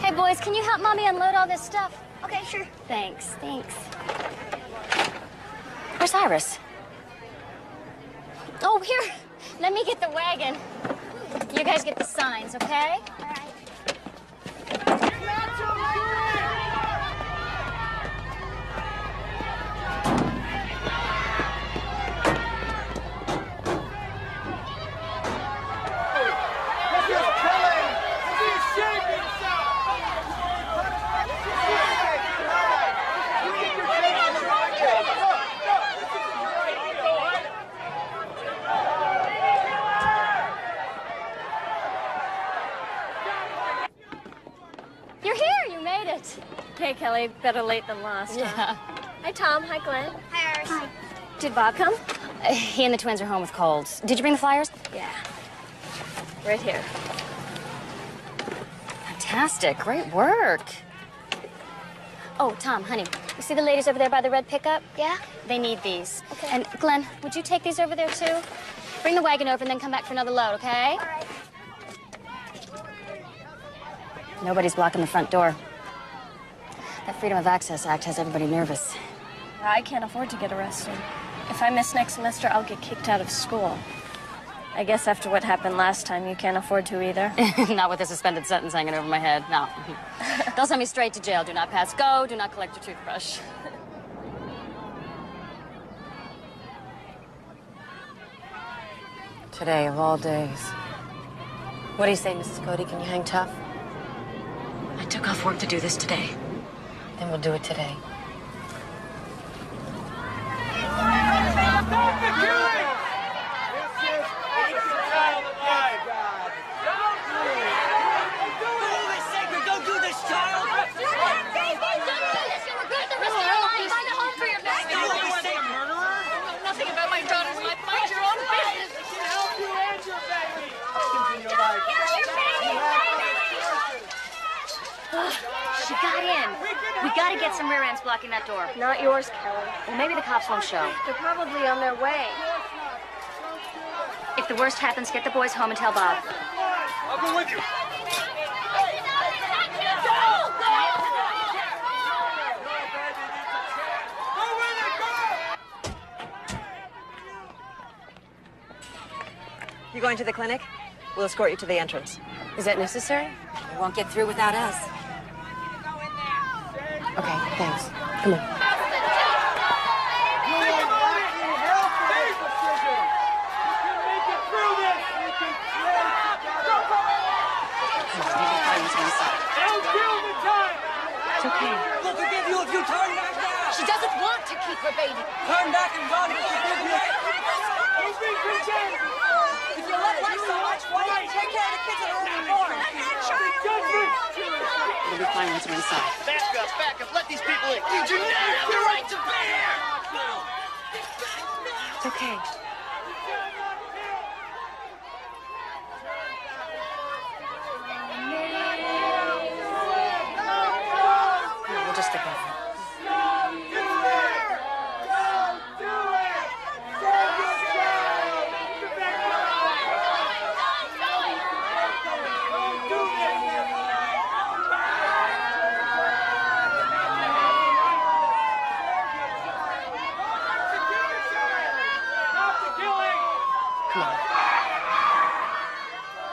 Hey, boys, can you help Mommy unload all this stuff? Okay, sure. Thanks. Where's Iris? Oh, here. Let me get the wagon. You guys get the signs, okay? All right. You're here. You made it. Okay, Kelly, better late than lost. Yeah. Huh? Hi, Tom. Hi, Glenn. Hi, Iris. Hi. Did Bob come? He and the twins are home with colds. Did you bring the flyers? Yeah. Right here. Fantastic. Great work. Oh, Tom, honey, you see the ladies over there by the red pickup? Yeah? They need these. Okay. And Glenn, would you take these over there too? Bring the wagon over and then come back for another load, okay? All right. Nobody's blocking the front door. That Freedom of Access Act has everybody nervous. I can't afford to get arrested. If I miss next semester, I'll get kicked out of school. I guess after what happened last time, you can't afford to either. Not with a suspended sentence hanging over my head, no. They'll send me straight to jail. Do not pass go, do not collect your toothbrush. Today of all days. What do you say, Mrs. Cody? Can you hang tough? I took off work to do this today. Then we'll do it today. She got in. We gotta get some rear ends blocking that door. Not yours, Kelly. Well, maybe the cops won't show. They're probably on their way. If the worst happens, get the boys home and tell Bob. I'll go with you. You going to the clinic? We'll escort you to the entrance. Is that necessary? You won't get through without us. Okay, thanks. Come on. It's okay. We'll forgive you if you turn back now. She doesn't want to keep her baby. Turn back and run. We'll forgive you. If you love life so much, why don't you take care of the kids that are already born? It'll be fine once we're inside. Back up. Let these people in. You do not have the right to be here. It's okay. Yeah, we'll just stick with it. Come on.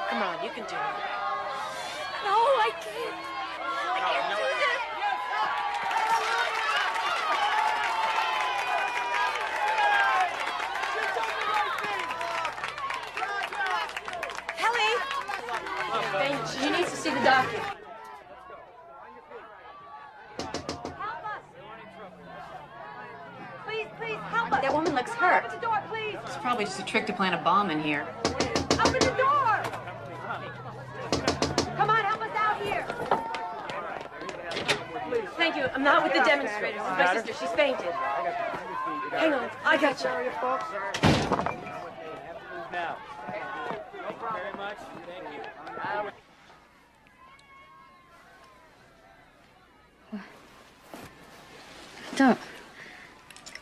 Come on, you can do it. No, I can't. I can't do this. Kelly! She needs to see the doctor. Please, help us. That woman looks hurt. Open the door, please. It's probably just a trick to plant a bomb in here. Open the door! Come on, help us out here. Thank you. I'm not with the demonstrators. It's my sister. She's fainted. Hang on. I got you. Now. Thank you very much. Thank you. Don't.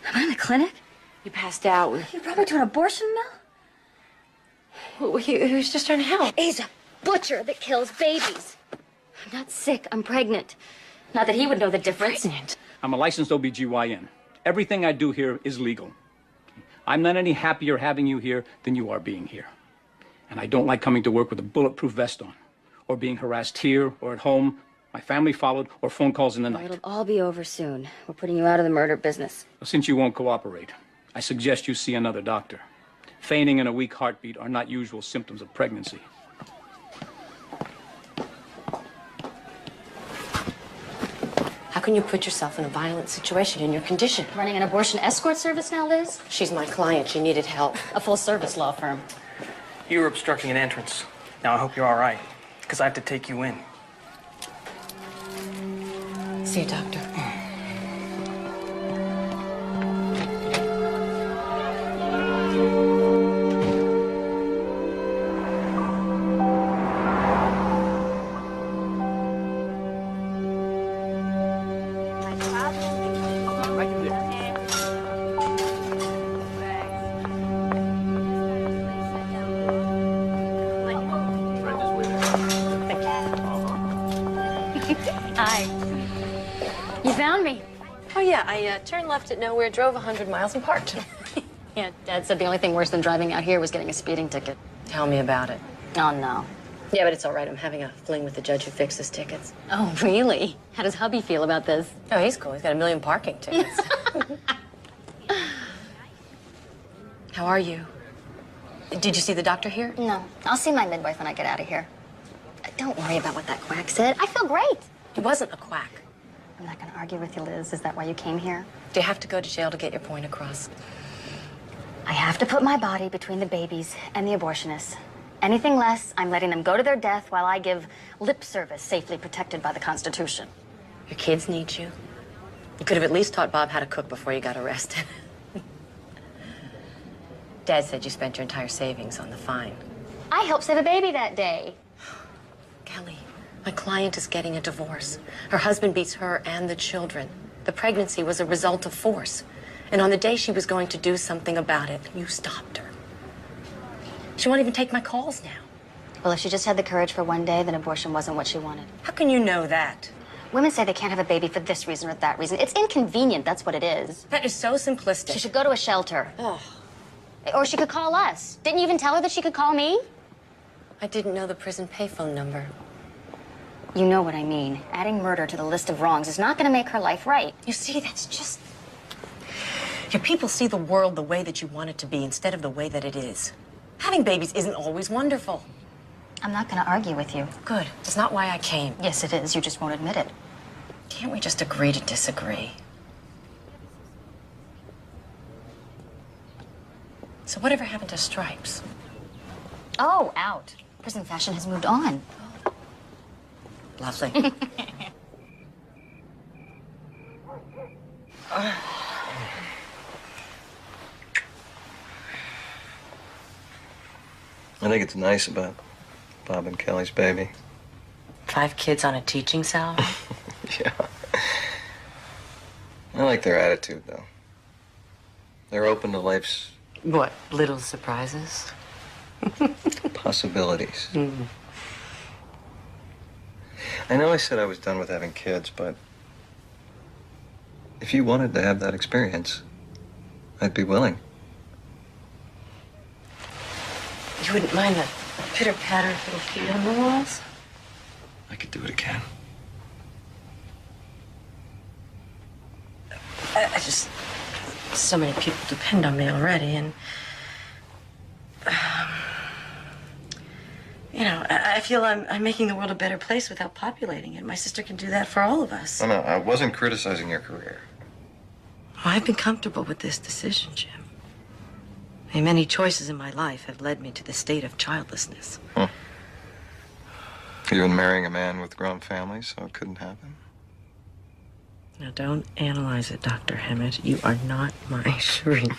Am I in the clinic? You passed out. You brought me to an abortion mill? He was just trying to help. He's a butcher that kills babies. I'm not sick. I'm pregnant. Not that he would know the difference. Pregnant? I'm a licensed OBGYN. Everything I do here is legal. I'm not any happier having you here than you are being here. And I don't like coming to work with a bulletproof vest on, or being harassed here or at home, my family followed, or phone calls in the night. It'll all be over soon. We're putting you out of the murder business. Since you won't cooperate, I suggest you see another doctor. Fainting and a weak heartbeat are not usual symptoms of pregnancy. How can you put yourself in a violent situation in your condition? Running an abortion escort service now, Liz? She's my client. She needed help. A full-service law firm. You were obstructing an entrance. Now I hope you're all right, because I have to take you in. See you, doctor. Hi. You found me. Oh, yeah. I turned left at nowhere, drove 100 miles, and parked. Yeah, Dad said the only thing worse than driving out here was getting a speeding ticket. Tell me about it. Oh, no. Yeah, but it's all right. I'm having a fling with the judge who fixes tickets. Oh, really? How does hubby feel about this? Oh, he's cool. He's got 1 million parking tickets. How are you? Did you see the doctor here? No. I'll see my midwife when I get out of here. Don't worry about what that quack said. I feel great. He wasn't a quack. I'm not going to argue with you, Liz. Is that why you came here? Do you have to go to jail to get your point across? I have to put my body between the babies and the abortionists. Anything less, I'm letting them go to their death while I give lip service safely protected by the Constitution. Your kids need you. You could have at least taught Bob how to cook before you got arrested. Dad said you spent your entire savings on the fine. I helped save a baby that day. Kelly, my client is getting a divorce. Her husband beats her and the children. The pregnancy was a result of force. And on the day she was going to do something about it, you stopped her. She won't even take my calls now. Well, if she just had the courage for one day, then abortion wasn't what she wanted. How can you know that? Women say they can't have a baby for this reason or that reason. It's inconvenient, that's what it is. That is so simplistic. She should go to a shelter. Oh, Or she could call us. Didn't you even tell her that she could call me? I didn't know the prison payphone number. You know what I mean. Adding murder to the list of wrongs is not going to make her life right. You see, that's just... Your people see the world the way that you want it to be instead of the way that it is. Having babies isn't always wonderful. I'm not going to argue with you. Good. It's not why I came. Yes, it is. You just won't admit it. Can't we just agree to disagree? So whatever happened to stripes? Oh, out. Prison fashion has moved on. Lovely. I think it's nice about Bob and Kelly's baby. 5 kids on a teaching salary? Yeah. I like their attitude, though. They're open to life's What, little surprises? possibilities. I know I said I was done with having kids, but if you wanted to have that experience, I'd be willing. You wouldn't mind the pitter-patter of little feet on the walls? I could do it again. I just... So many people depend on me already, and... you know, I feel I'm making the world a better place without populating it. My sister can do that for all of us. No, I wasn't criticizing your career. I've been comfortable with this decision, Jim. My many choices in my life have led me to the state of childlessness. Huh. You've been marrying a man with a grown family, so it couldn't happen. Now, don't analyze it, Dr. Hammett. You are not my shrink.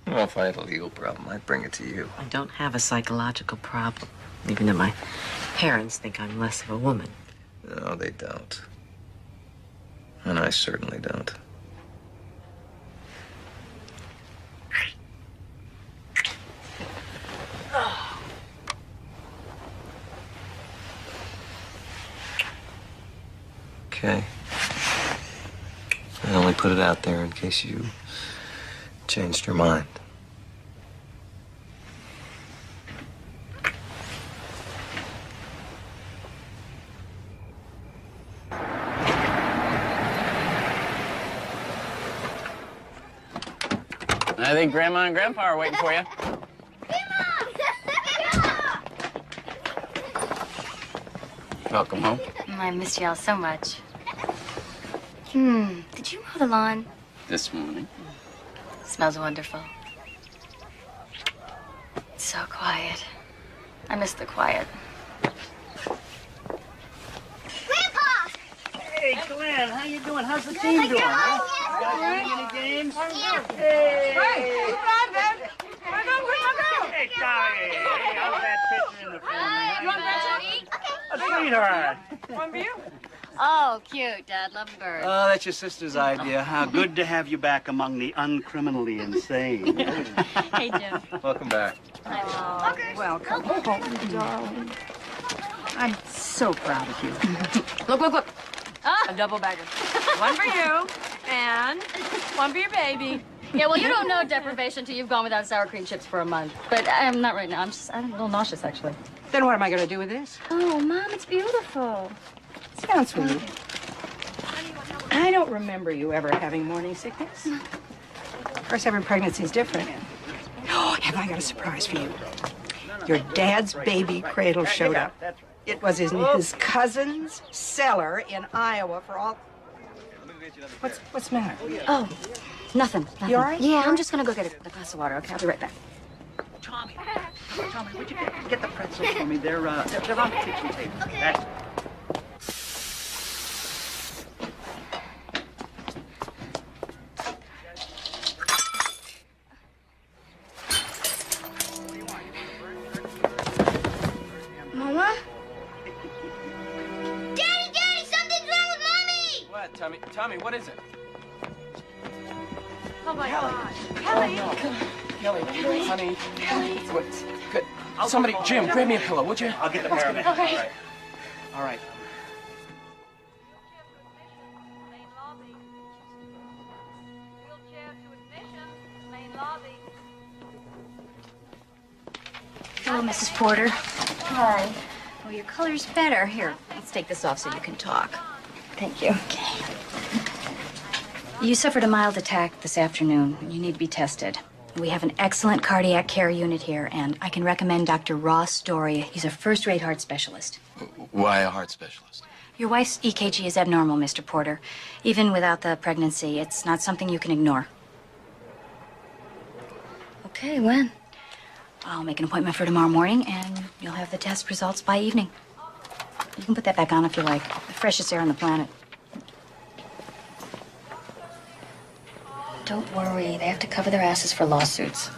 Well, if I had a legal problem, I'd bring it to you. I don't have a psychological problem, even though my parents think I'm less of a woman. No, they don't. And I certainly don't. Okay. I only put it out there in case you changed your mind. I think Grandma and Grandpa are waiting for you. Welcome home. I missed y'all so much. Did you mow the lawn? This morning. Smells wonderful. It's so quiet. I miss the quiet. Hey, Glenn, how you doing? How's the team doing, huh? You guys winning any games? Hey! Hey, Brandon! Hey, Tommy! Hey, how's that pitching in the family? You want a A sweetheart. One for you? Oh, cute, Dad. Love birds. Oh, that's your sister's idea. How good to have you back among the uncriminally insane. Hey, Jim. Welcome back. Oh, welcome home, darling. I'm so proud of you. Look. A double bagger. One for you, and one for your baby. Yeah, well, you don't know deprivation till you've gone without sour cream chips for a month. But I'm not right now. I'm a little nauseous, actually. Then what am I going to do with this? Oh, Mom, it's beautiful. Sit down, sweetie. I don't remember you ever having morning sickness. Of course, every pregnancy is different. Oh, have I got a surprise for you? Your dad's baby cradle showed up. It was in his cousin's cellar in Iowa for all... What's the matter? Oh, nothing. You all right? Yeah, I'm just going to go get a glass of water, okay? I'll be right back. Tommy, would you get the pretzels for me? They're on the kitchen table. That's... Mama? Daddy, something's wrong with Mommy! What, Tommy? Tommy, what is it? Oh, my God. Kelly! Kelly, honey. What's good? Somebody, Jim, grab me a pillow, would you? I'll get the paramedic. Okay. All right. Hello, Mrs. Porter. Hi. Well, your color's better. Here, let's take this off so you can talk. Thank you. Okay. You suffered a mild attack this afternoon. You need to be tested. We have an excellent cardiac care unit here, and I can recommend Dr. Ross Doria. He's a first-rate heart specialist. Why a heart specialist? Your wife's EKG is abnormal, Mr. Porter. Even without the pregnancy, it's not something you can ignore. Okay, when? I'll make an appointment for tomorrow morning, and you'll have the test results by evening. You can put that back on if you like. The freshest air on the planet. Don't worry. They have to cover their asses for lawsuits.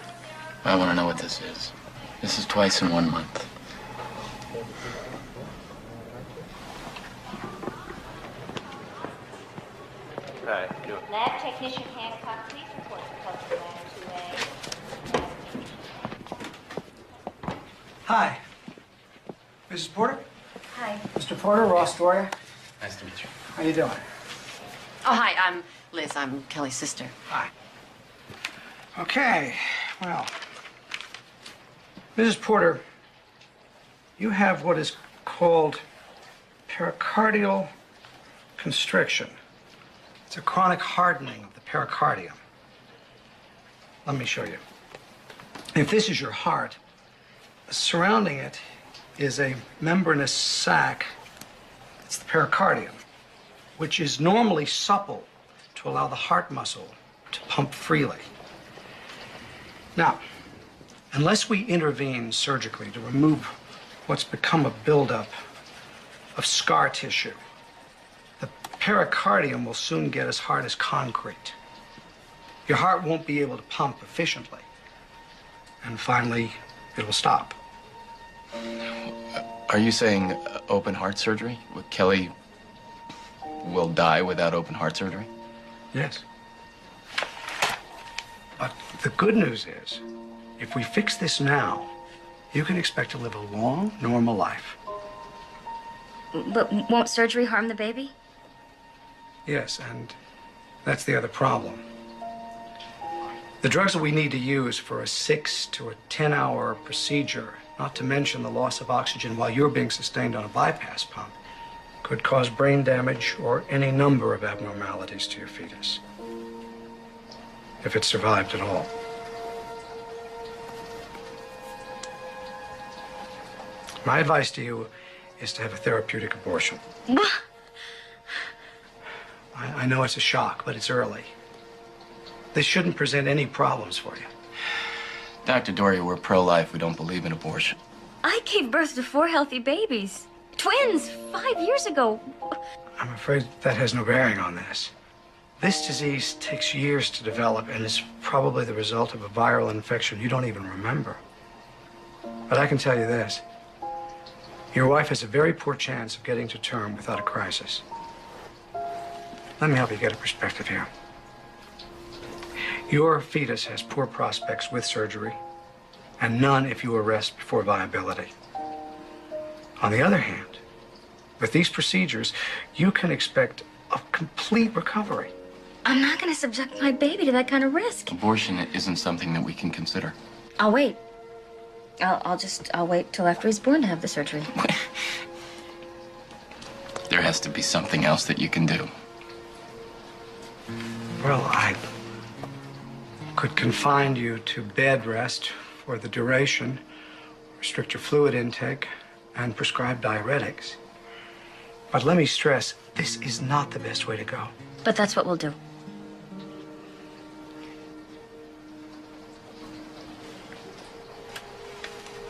I want to know what this is. This is twice in 1 month. Hi. Lab technician Hancock, please report the cluster ladder 2A. Hi. Mrs. Porter? Hi. Mr. Porter, Ross Doria. Nice to meet you. How you doing? Oh, hi, I'm Liz. I'm Kelly's sister. Hi. Okay, well, Mrs. Porter, you have what is called pericardial constriction. It's a chronic hardening of the pericardium. Let me show you. If this is your heart, surrounding it is a membranous sac. It's the pericardium, which is normally supple to allow the heart muscle to pump freely. Now, Unless we intervene surgically to remove what's become a buildup of scar tissue, the pericardium will soon get as hard as concrete. Your heart won't be able to pump efficiently. And finally, it will stop. Are you saying open heart surgery? Kelly will die without open heart surgery? Yes. But the good news is, if we fix this now, you can expect to live a long, normal life. But won't surgery harm the baby? Yes, and that's the other problem. The drugs that we need to use for a 6 to a 10-hour procedure, not to mention the loss of oxygen while you're being sustained on a bypass pump, could cause brain damage or any number of abnormalities to your fetus, if it survived at all. My advice to you is to have a therapeutic abortion. I know it's a shock, but it's early. This shouldn't present any problems for you. Dr. Doria, we're pro-life. We don't believe in abortion. I gave birth to 4 healthy babies. Twins, 5 years ago. I'm afraid that has no bearing on this. This disease takes years to develop and is probably the result of a viral infection you don't even remember. But I can tell you this. Your wife has a very poor chance of getting to term without a crisis. Let me help you get a perspective here. Your fetus has poor prospects with surgery, and none if you arrest before viability. On the other hand, with these procedures, you can expect a complete recovery. I'm not going to subject my baby to that kind of risk. Abortion isn't something that we can consider. I'll wait. I'll wait till after he's born to have the surgery. There has to be something else that you can do. Well, I could confine you to bed rest for the duration, restrict your fluid intake, and prescribe diuretics. But let me stress, this is not the best way to go. But that's what we'll do.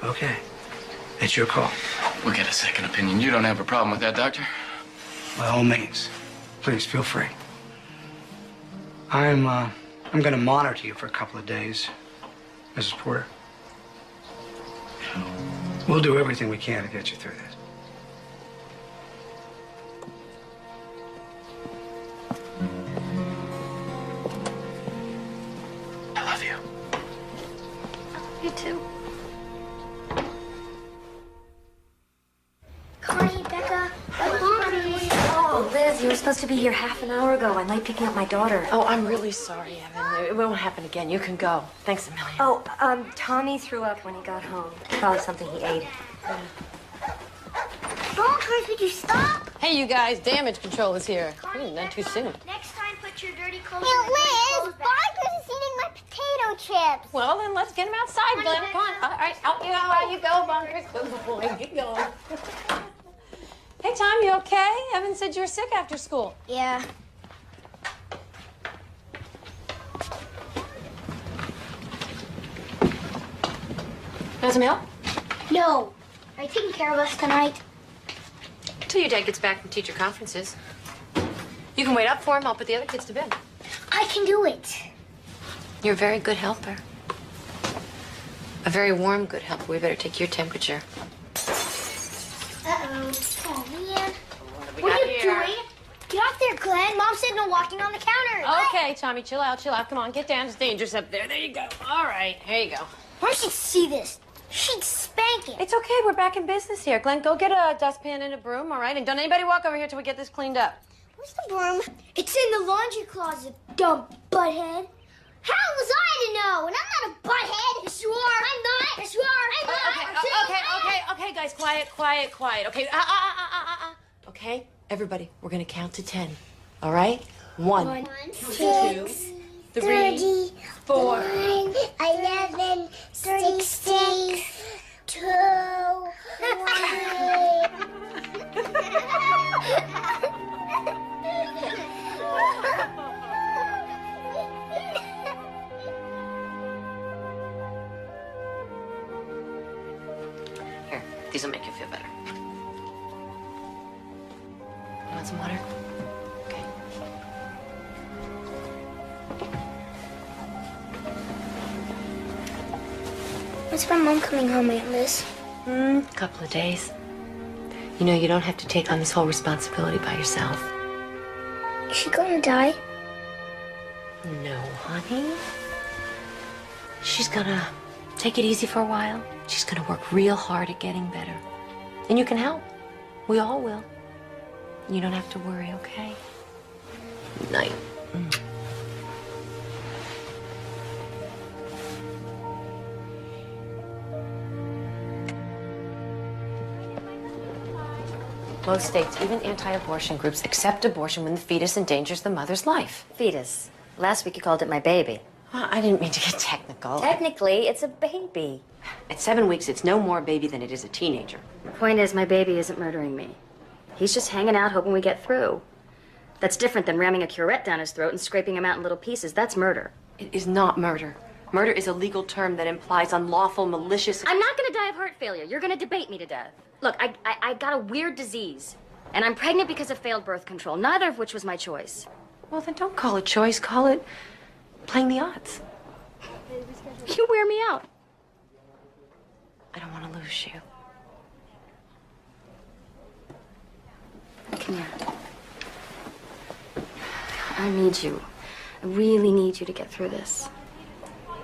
Okay. It's your call. We'll get a second opinion. You don't have a problem with that, Doctor? By all means. Please, feel free. I'm going to monitor you for a couple of days, Mrs. Porter. We'll do everything we can to get you through this. I love you. You too. Connie, Becca, Oh, Liz, you were supposed to be here half an hour ago. I'm late picking up my daughter. Oh, I'm really sorry, Evan. It won't happen again. You can go. Thanks a million. Oh, Tommy threw up when he got home. Probably something he ate. Don't Chris, would you stop? Hey, you guys, damage control is here. Not too soon. Next time, put your dirty clothes in the Liz, Barker's is eating my potato chips. Well, then let's get him outside, Glenn. Come on. All right, out you go, Bunkers. Good boy. Get going. Hey, Tom, you okay? Evan said you were sick after school. Yeah. Want some help? No. Are you taking care of us tonight? Till your dad gets back from teacher conferences. You can wait up for him. I'll put the other kids to bed. I can do it. You're a very good helper. A very warm, good helper. We better take your temperature. Uh-oh. Oh, man. What are you doing? Get off there, Glenn. Mom said no walking on the counter. Okay, Tommy, chill out, chill out. Come on, get down. It's dangerous up there. There you go. All right, here you go. Mom should see this. She'd spank it. It's okay. We're back in business here. Glenn, go get a dustpan and a broom, all right? And don't anybody walk over here till we get this cleaned up. Where's the broom? It's in the laundry closet, dumb butthead. How was I to know? And I'm not a butthead. Yes, you are. I'm not. Yes, you are. I'm not. Okay, guys, quiet. Okay, Okay, everybody, we're gonna count to 10. All right? 1, 2, 3, 4, 11, 16, 2, 1. These will make you feel better. You want some water? Okay. When's my mom coming home, Aunt Liz? A couple of days. You know, you don't have to take on this whole responsibility by yourself. Is she gonna die? No, honey. She's gonna take it easy for a while. She's gonna work real hard at getting better. And you can help. We all will. You don't have to worry, okay? Good night. Most states, even anti-abortion groups, accept abortion when the fetus endangers the mother's life. Fetus. Last week you called it my baby. Well, I didn't mean to get technical. Technically, it's a baby. At 7 weeks, it's no more a baby than it is a teenager. The point is, my baby isn't murdering me. He's just hanging out hoping we get through. That's different than ramming a curette down his throat and scraping him out in little pieces. That's murder. It is not murder. Murder is a legal term that implies unlawful, malicious... I'm not gonna die of heart failure. You're gonna debate me to death. Look, I got a weird disease. And I'm pregnant because of failed birth control, neither of which was my choice. Well, then don't call it choice. Call it playing the odds. You wear me out. I don't want to lose you. Come here. I need you. I really need you to get through this.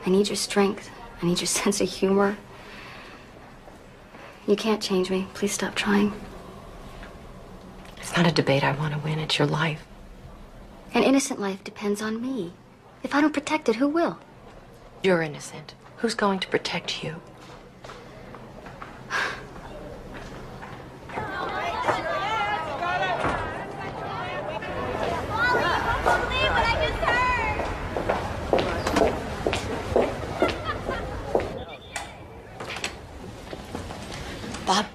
I need your strength. I need your sense of humor. You can't change me. Please stop trying. It's not a debate I want to win. It's your life. An innocent life depends on me. If I don't protect it, who will? You're innocent. Who's going to protect you? Bob?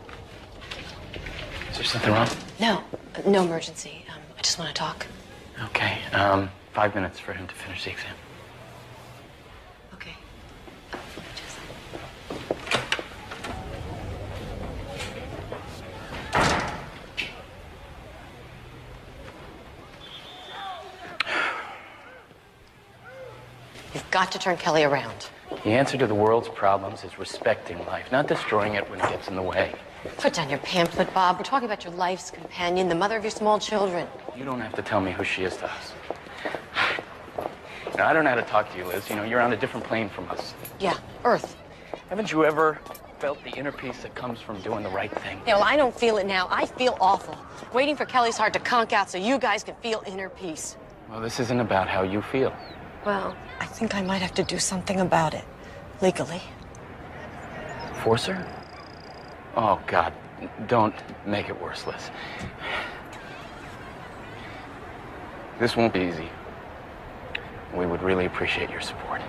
Is there something wrong? No. No emergency. I just want to talk. Okay. 5 minutes for him to finish the exam. Okay. You've got to turn Kelly around. The answer to the world's problems is respecting life, not destroying it when it gets in the way. Put down your pamphlet, Bob. We're talking about your life's companion, the mother of your small children. You don't have to tell me who she is to us. Now, I don't know how to talk to you, Liz. You know, you're on a different plane from us. Yeah, Earth. Haven't you ever felt the inner peace that comes from doing the right thing? Yeah, well, I don't feel it now. I feel awful. Waiting for Kelly's heart to conk out so you guys can feel inner peace. Well, this isn't about how you feel. Well, I think I might have to do something about it. Legally. Force her? Oh, God. Don't make it worse, Liz. This won't be easy. We would really appreciate your support.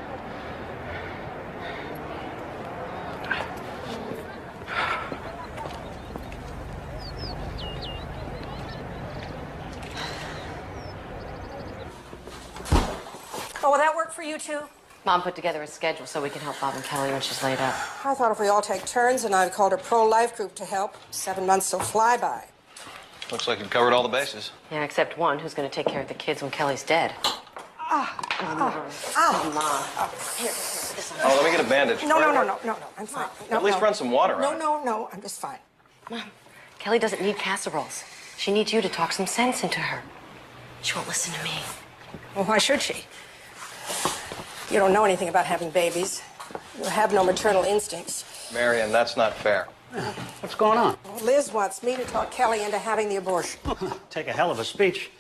Oh, will that work for you two? Mom put together a schedule so we can help Bob and Kelly when she's laid up. I thought if we all take turns and I've called a pro-life group to help, 7 months will fly by. Looks like you've covered all the bases. Yeah, except one who's going to take care of the kids when Kelly's dead. Mom. Here, this one. Oh, let me get a bandage. No, I'm fine. No, At least run some water on it. No, I'm just fine. Mom, Kelly doesn't need casseroles. She needs you to talk some sense into her. She won't listen to me. Well, why should she? You don't know anything about having babies. You have no maternal instincts. Marion, that's not fair. What's going on? Well, Liz wants me to talk Kelly into having the abortion. Take a hell of a speech.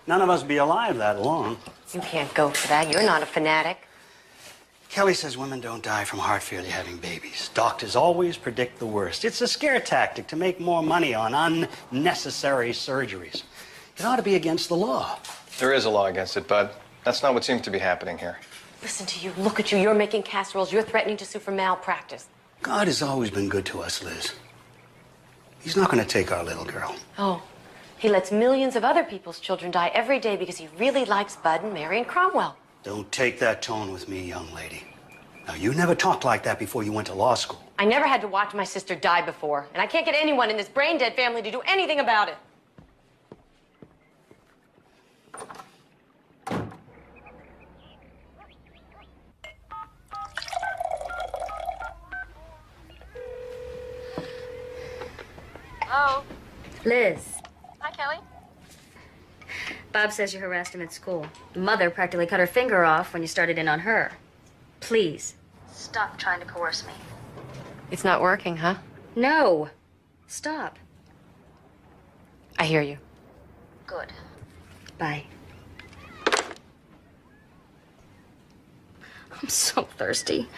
None of us be alive that long. You can't go for that. You're not a fanatic. Kelly says women don't die from heart failure having babies. Doctors always predict the worst. It's a scare tactic to make more money on unnecessary surgeries. It ought to be against the law. There is a law against it, Bud. That's not what seems to be happening here. Listen to you. Look at you. You're making casseroles. You're threatening to sue for malpractice. God has always been good to us, Liz. He's not going to take our little girl. Oh, he lets millions of other people's children die every day because he really likes Bud and Marion Cromwell. Don't take that tone with me, young lady. Now, you never talked like that before you went to law school. I never had to watch my sister die before, and I can't get anyone in this brain-dead family to do anything about it. Hello? Liz. Hi, Kelly. Bob says you harassed him at school. Mother practically cut her finger off when you started in on her. Please, stop trying to coerce me. It's not working, huh? No. Stop. I hear you. Good. Bye. I'm so thirsty.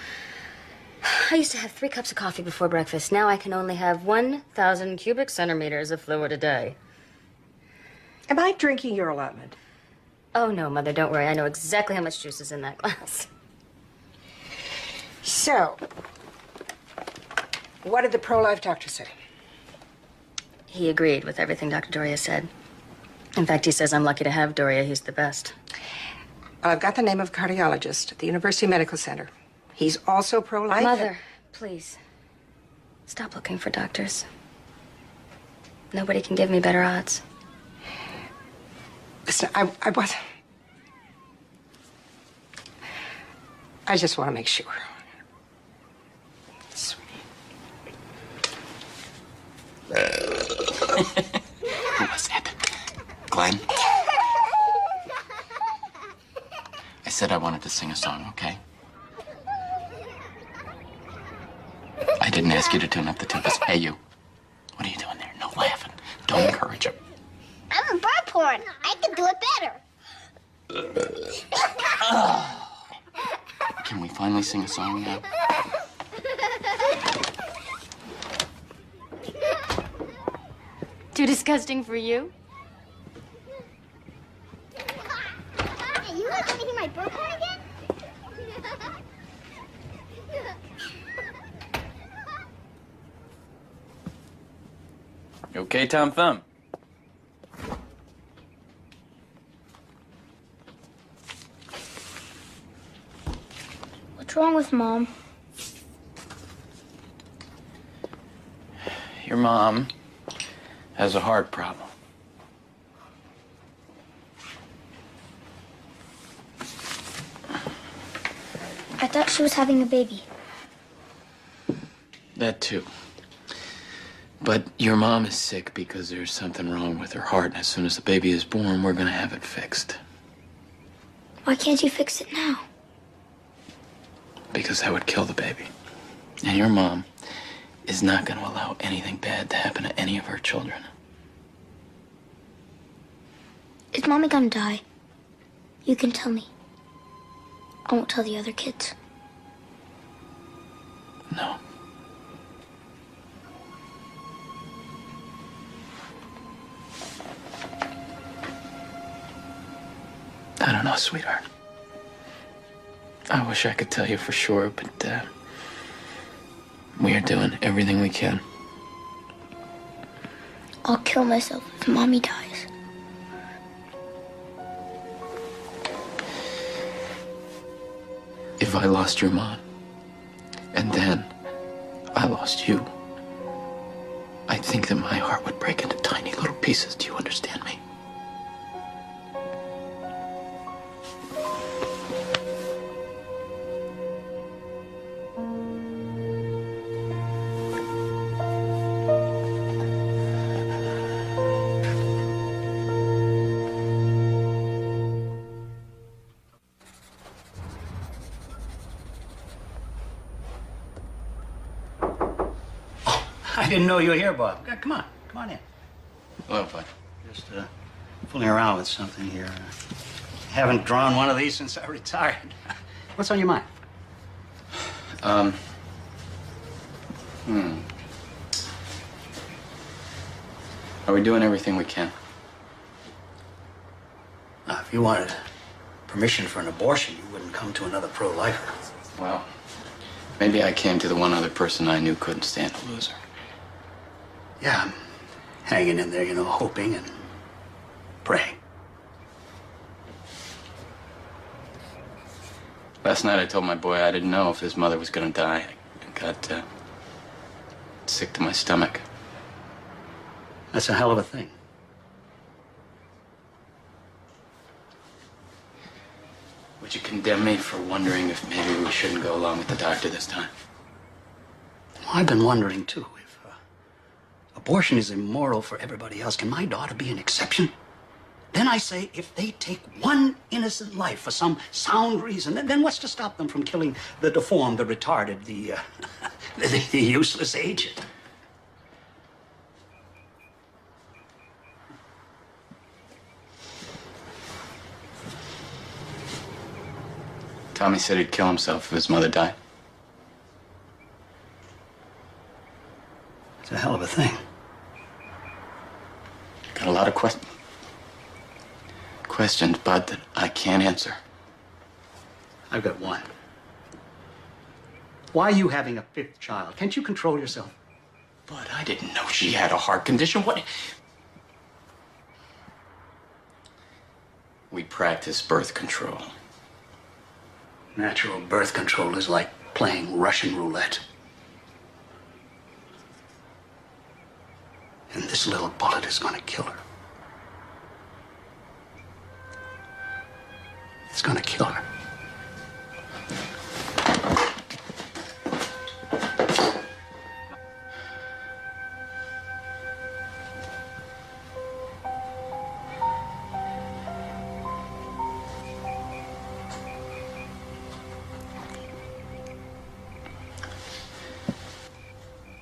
I used to have 3 cups of coffee before breakfast. Now I can only have 1,000 cubic centimeters of fluid a day. Am I drinking your allotment? Oh, no, Mother, don't worry. I know exactly how much juice is in that glass. So, what did the pro-life doctor say? He agreed with everything Dr. Doria said. In fact, he says I'm lucky to have Doria. He's the best. I've got the name of a cardiologist at the University Medical Center. He's also pro-life. Mother, please, stop looking for doctors. Nobody can give me better odds. Listen, I wasn't. I just want to make sure. Who was that? Glenn? I said I wanted to sing a song, okay? I didn't ask you to tune up the tempest. Hey, you. What are you doing there? No laughing. Don't encourage him. I'm a bird porn. I can do it better. Can we finally sing a song now? Too disgusting for you? Hey, you guys want to hear my bird porn again? You okay, Tom Thumb? What's wrong with Mom? Your mom has a heart problem. I thought she was having a baby. That too. But your mom is sick because there's something wrong with her heart, and as soon as the baby is born, we're gonna have it fixed. Why can't you fix it now? Because that would kill the baby. And your mom is not gonna allow anything bad to happen to any of her children. Is Mommy gonna die? You can tell me. I won't tell the other kids. No. I don't know, sweetheart. I wish I could tell you for sure, but we are doing everything we can. I'll kill myself if Mommy dies. If I lost your mom, and then I lost you, I think that my heart would break into tiny little pieces. Do you understand me? I didn't know you were here, Bob. Come on. Come on in. Hello, bud. Just fooling around with something here. Haven't drawn one of these since I retired. What's on your mind? Are we doing everything we can? Now, if you wanted permission for an abortion, you wouldn't come to another pro-lifer. Well, maybe I came to the one other person I knew couldn't stand a loser. Yeah, I'm hanging in there, you know, hoping and praying. Last night I told my boy I didn't know if his mother was gonna die. I got sick to my stomach. That's a hell of a thing. Would you condemn me for wondering if maybe we shouldn't go along with the doctor this time? Well, I've been wondering, too, if abortion is immoral for everybody else, can my daughter be an exception? Then I say, if they take one innocent life for some sound reason, then what's to stop them from killing the deformed, the retarded, the useless aged? Tommy said he'd kill himself if his mother died. It's a hell of a thing. Got a lot of questions, Bud, that I can't answer. I've got one. Why are you having a fifth child? Can't you control yourself? Bud, I didn't know she had a heart condition. What? We practice birth control. Natural birth control is like playing Russian roulette. And this little bullet is going to kill her. It's going to kill her.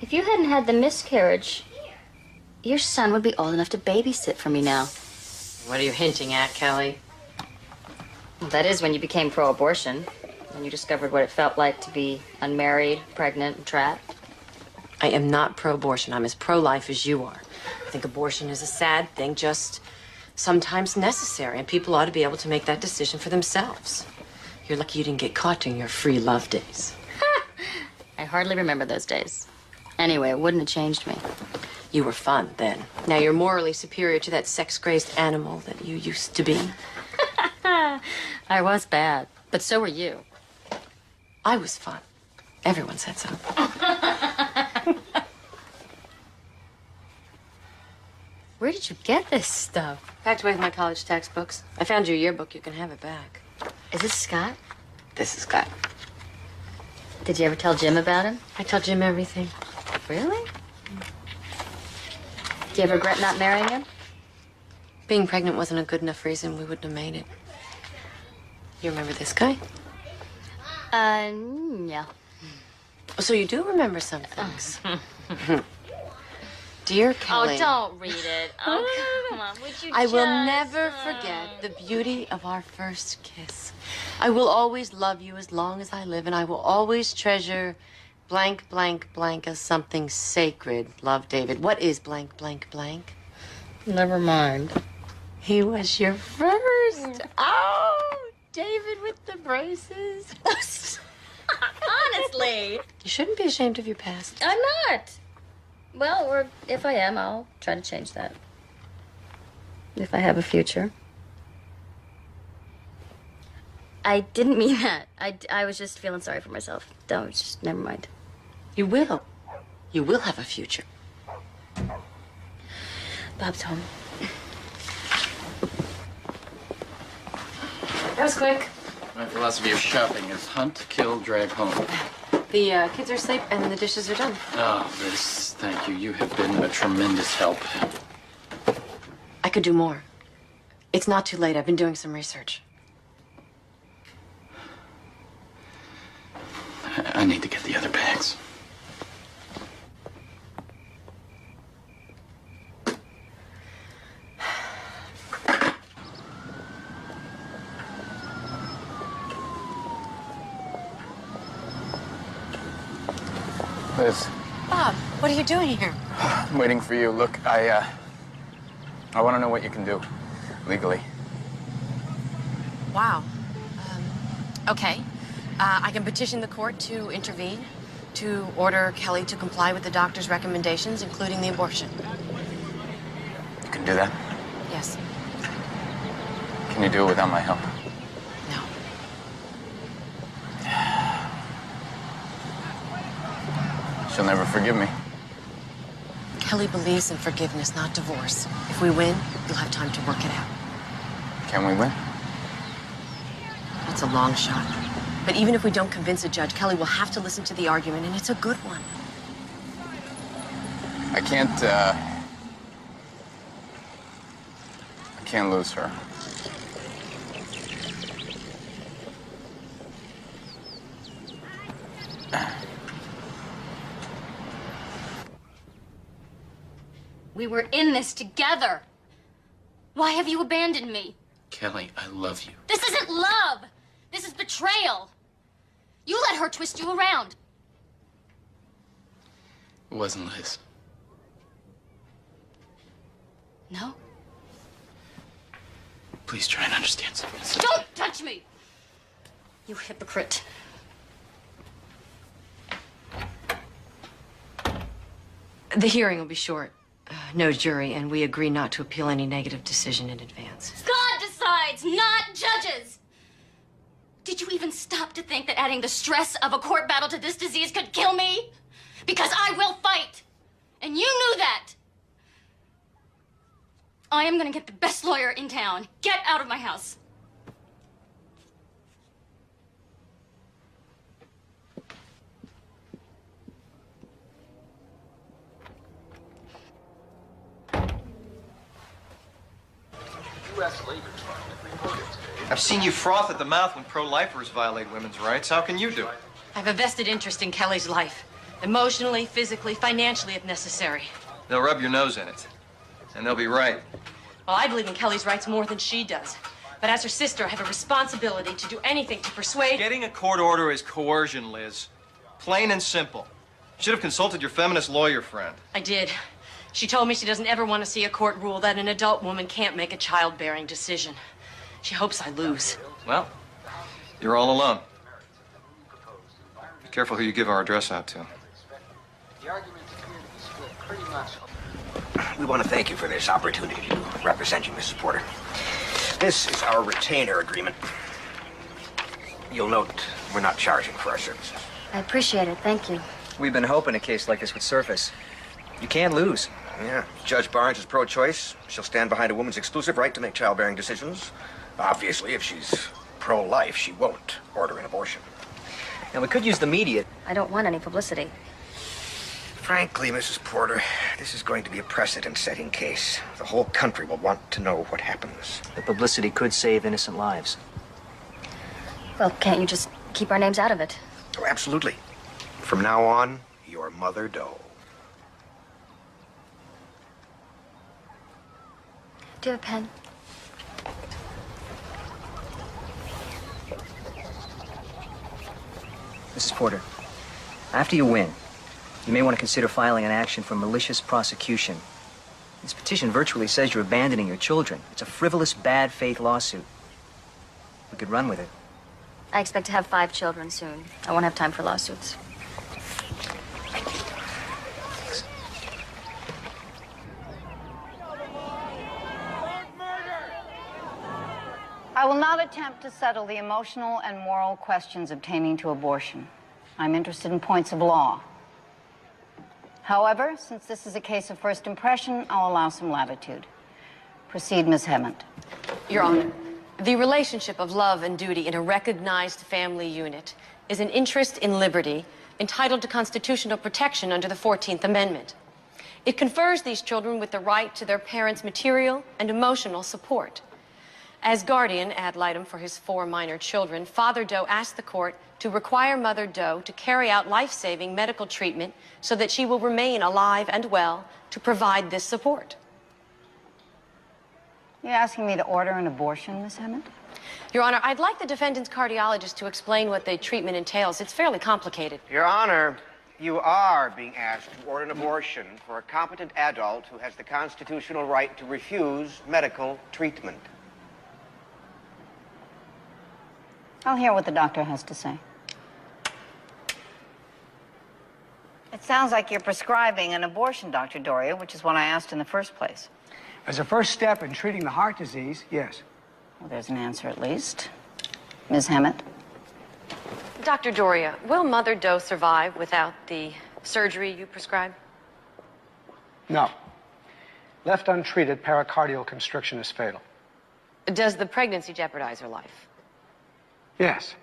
If you hadn't had the miscarriage, your son would be old enough to babysit for me now. What are you hinting at, Kelly? Well, that is when you became pro-abortion, when you discovered what it felt like to be unmarried, pregnant, and trapped. I am not pro-abortion. I'm as pro-life as you are. I think abortion is a sad thing, just sometimes necessary, and people ought to be able to make that decision for themselves. You're lucky you didn't get caught during your free love days. I hardly remember those days. Anyway, it wouldn't have changed me. You were fun then. Now you're morally superior to that sex-crazed animal that you used to be. I was bad, but so were you. I was fun. Everyone said so. Where did you get this stuff? Packed away with my college textbooks. I found your yearbook. You can have it back. Is this Scott? This is Scott. Did you ever tell Jim about him? I tell Jim everything. Really? Do you ever regret not marrying him? Being pregnant wasn't a good enough reason. We wouldn't have made it. You remember this guy? No. So you do remember some things. Dear Kelly. Oh, don't read it. Oh, come on. Would you I will never forget the beauty of our first kiss. I will always love you as long as I live, and I will always treasure blank, blank, blank as something sacred. Love, David. What is blank, blank, blank? Never mind. He was your first. Oh, David with the braces. Honestly. You shouldn't be ashamed of your past. I'm not. Well, or if I am, I'll try to change that. If I have a future. I didn't mean that. I was just feeling sorry for myself. Don't, just never mind. You will. You will have a future. Bob's home. That was quick. My philosophy of shopping is hunt, kill, drag home. The kids are asleep and the dishes are done. Oh, Liz, thank you. You have been a tremendous help. I could do more. It's not too late. I've been doing some research. I need to get the other bags. Liz, Bob, what are you doing here? I'm waiting for you. Look, I want to know what you can do legally. Wow. Okay. I can petition the court to intervene, to order Kelly to comply with the doctor's recommendations, including the abortion. You can do that? Yes. Can you do it without my help? No. She'll never forgive me. Kelly believes in forgiveness, not divorce. If we win, you'll have time to work it out. Can we win? That's a long shot. But even if we don't convince a judge, Kelly will have to listen to the argument, and it's a good one. I can't lose her. We were in this together. Why have you abandoned me? Kelly, I love you. This isn't love. This is betrayal. You let her twist you around. It wasn't Liz. No? Please try and understand something. Don't touch me! You hypocrite. The hearing will be short. No jury, and we agree not to appeal any negative decision in advance. God decides, not judges! Did you even stop to think that adding the stress of a court battle to this disease could kill me? Because I will fight! And you knew that! I am gonna get the best lawyer in town. Get out of my house. I've seen you froth at the mouth when pro-lifers violate women's rights. How can you do it? I have a vested interest in Kelly's life. Emotionally, physically, financially, if necessary. They'll rub your nose in it. And they'll be right. Well, I believe in Kelly's rights more than she does. But as her sister, I have a responsibility to do anything to persuade... Getting a court order is coercion, Liz. Plain and simple. You should have consulted your feminist lawyer friend. I did. She told me she doesn't ever want to see a court rule that an adult woman can't make a childbearing decision. She hopes I lose. Well, you're all alone. Be careful who you give our address out to. The arguments appear to be split pretty much. We want to thank you for this opportunity to represent you, Mrs. Porter. This is our retainer agreement. You'll note we're not charging for our services. I appreciate it, thank you. We've been hoping a case like this would surface. You can't lose. Yeah, Judge Barnes is pro-choice. She'll stand behind a woman's exclusive right to make childbearing decisions. Obviously, if she's pro-life, she won't order an abortion. And we could use the media. I don't want any publicity. Frankly, Mrs. Porter, this is going to be a precedent-setting case. The whole country will want to know what happens. The publicity could save innocent lives. Well, can't you just keep our names out of it? Oh, absolutely. From now on, you're Mother Doe. Do you have a pen? Mrs. Porter, after you win, you may want to consider filing an action for malicious prosecution. This petition virtually says you're abandoning your children. It's a frivolous, bad faith lawsuit. We could run with it. I expect to have 5 children soon. I won't have time for lawsuits. I will not attempt to settle the emotional and moral questions obtaining to abortion. I'm interested in points of law. However, since this is a case of first impression, I'll allow some latitude. Proceed, Ms. Hammond. Your Honor, the relationship of love and duty in a recognized family unit is an interest in liberty entitled to constitutional protection under the 14th Amendment. It confers these children with the right to their parents' material and emotional support. As guardian ad litem for his 4 minor children, Father Doe asked the court to require Mother Doe to carry out life-saving medical treatment so that she will remain alive and well to provide this support. You're asking me to order an abortion, Ms. Hammond? Your Honor, I'd like the defendant's cardiologist to explain what the treatment entails. It's fairly complicated. Your Honor, you are being asked to order an abortion for a competent adult who has the constitutional right to refuse medical treatment. I'll hear what the doctor has to say. It sounds like you're prescribing an abortion, Dr. Doria, which is what I asked in the first place. As a first step in treating the heart disease, yes. Well, there's an answer at least. Ms. Hammond? Dr. Doria, will Mother Doe survive without the surgery you prescribe? No. Left untreated, pericardial constriction is fatal. Does the pregnancy jeopardize her life? Yes.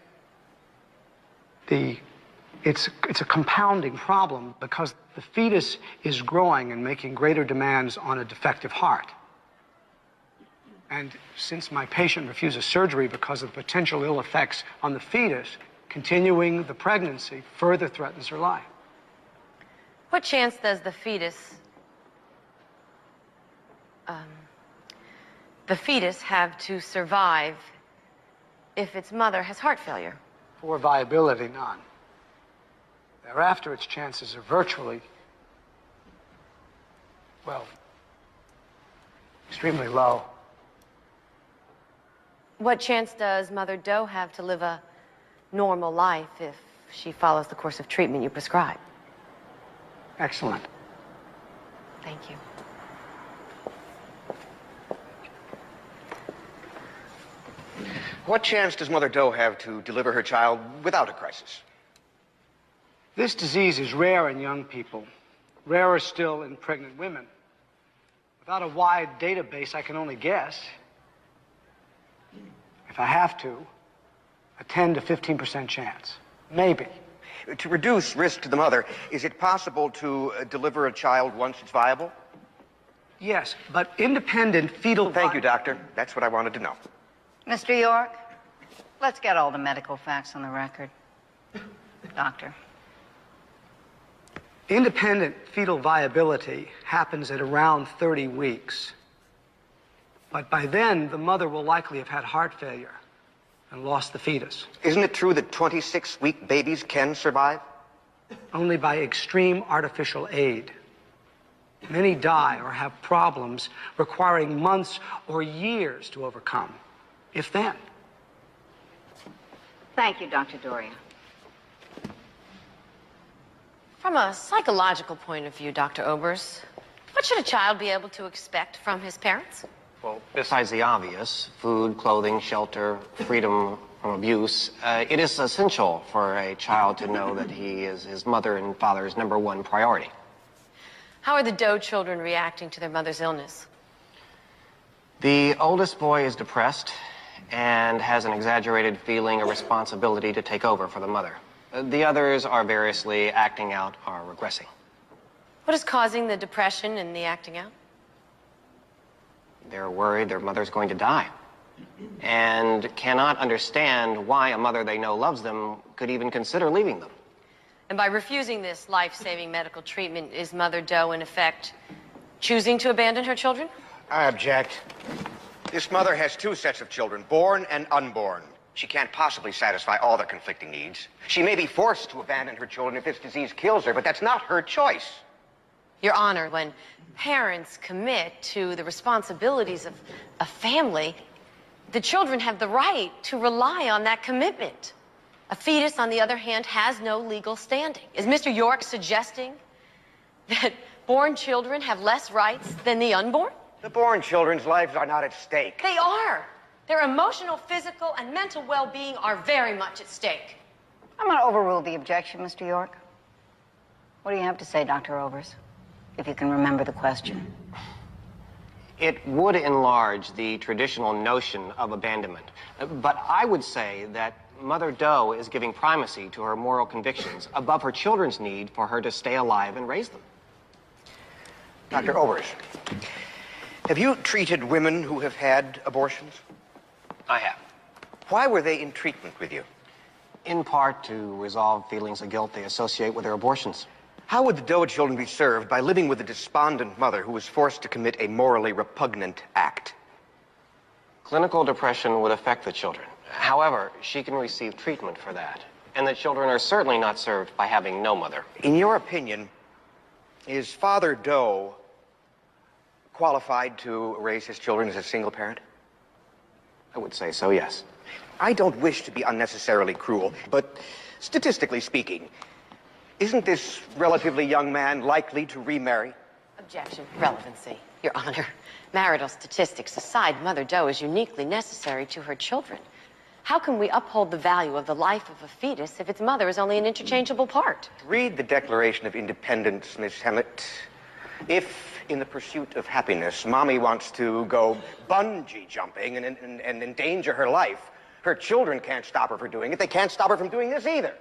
It's a compounding problem because the fetus is growing and making greater demands on a defective heart. And since my patient refuses surgery because of the potential ill effects on the fetus, continuing the pregnancy further threatens her life. What chance does the fetus have to survive if its mother has heart failure? Poor viability, none. Thereafter, its chances are virtually, well, extremely low. What chance does Mother Doe have to live a normal life if she follows the course of treatment you prescribe? Excellent. Thank you. What chance does Mother Doe have to deliver her child without a crisis? This disease is rare in young people, rarer still in pregnant women. Without a wide database, I can only guess. If I have to, a 10 to 15% chance. Maybe. To reduce risk to the mother, is it possible to deliver a child once it's viable? Yes, but independent fetal... Thank you, doctor. That's what I wanted to know. Mr. York, let's get all the medical facts on the record. Doctor. Independent fetal viability happens at around 30 weeks. But by then, the mother will likely have had heart failure and lost the fetus. Isn't it true that 26-week babies can survive? Only by extreme artificial aid. Many die or have problems requiring months or years to overcome, if then. Thank you, Dr. Doria. From a psychological point of view, Dr. Obers, what should a child be able to expect from his parents? Well, besides the obvious, food, clothing, shelter, freedom from abuse, it is essential for a child to know that he is his mother and father's #1 priority. How are the Doe children reacting to their mother's illness? The oldest boy is depressed and has an exaggerated feeling of responsibility to take over for the mother. The others are variously acting out or regressing. What is causing the depression and the acting out? They're worried their mother's going to die and cannot understand why a mother they know loves them could even consider leaving them. And by refusing this life-saving medical treatment, is Mother Doe, in effect, choosing to abandon her children? I object. This mother has 2 sets of children, born and unborn. She can't possibly satisfy all their conflicting needs. She may be forced to abandon her children if this disease kills her, but that's not her choice. Your Honor, when parents commit to the responsibilities of a family, the children have the right to rely on that commitment. A fetus, on the other hand, has no legal standing. Is Mr. York suggesting that born children have less rights than the unborn? The born children's lives are not at stake. They are. Their emotional, physical, and mental well-being are very much at stake. I'm going to overrule the objection, Mr. York. What do you have to say, Dr. Obers? If you can remember the question. It would enlarge the traditional notion of abandonment. But I would say that Mother Doe is giving primacy to her moral convictions above her children's need for her to stay alive and raise them. Dr. Obers, have you treated women who have had abortions? I have. Why were they in treatment with you? In part to resolve feelings of guilt they associate with their abortions. How would the Doe children be served by living with a despondent mother who was forced to commit a morally repugnant act? Clinical depression would affect the children. However, she can receive treatment for that. And the children are certainly not served by having no mother. In your opinion, is Father Doe qualified to raise his children as a single parent? I would say so, yes. I don't wish to be unnecessarily cruel, but statistically speaking, isn't this relatively young man likely to remarry? Objection. Relevancy. Your Honor, marital statistics aside, Mother Doe is uniquely necessary to her children. How can we uphold the value of the life of a fetus if its mother is only an interchangeable part? Read the Declaration of Independence, Miss Hammett. If, in the pursuit of happiness, Mommy wants to go bungee jumping and endanger her life, her children can't stop her from doing it. They can't stop her from doing this either.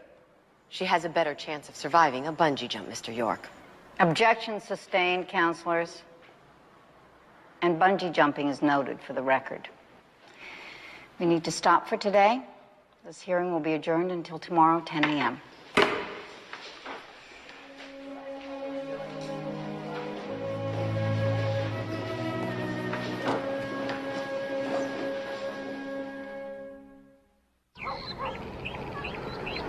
She has a better chance of surviving a bungee jump, Mr. York. Objection sustained, counselors. And bungee jumping is noted for the record. We need to stop for today. This hearing will be adjourned until tomorrow, 10 a.m.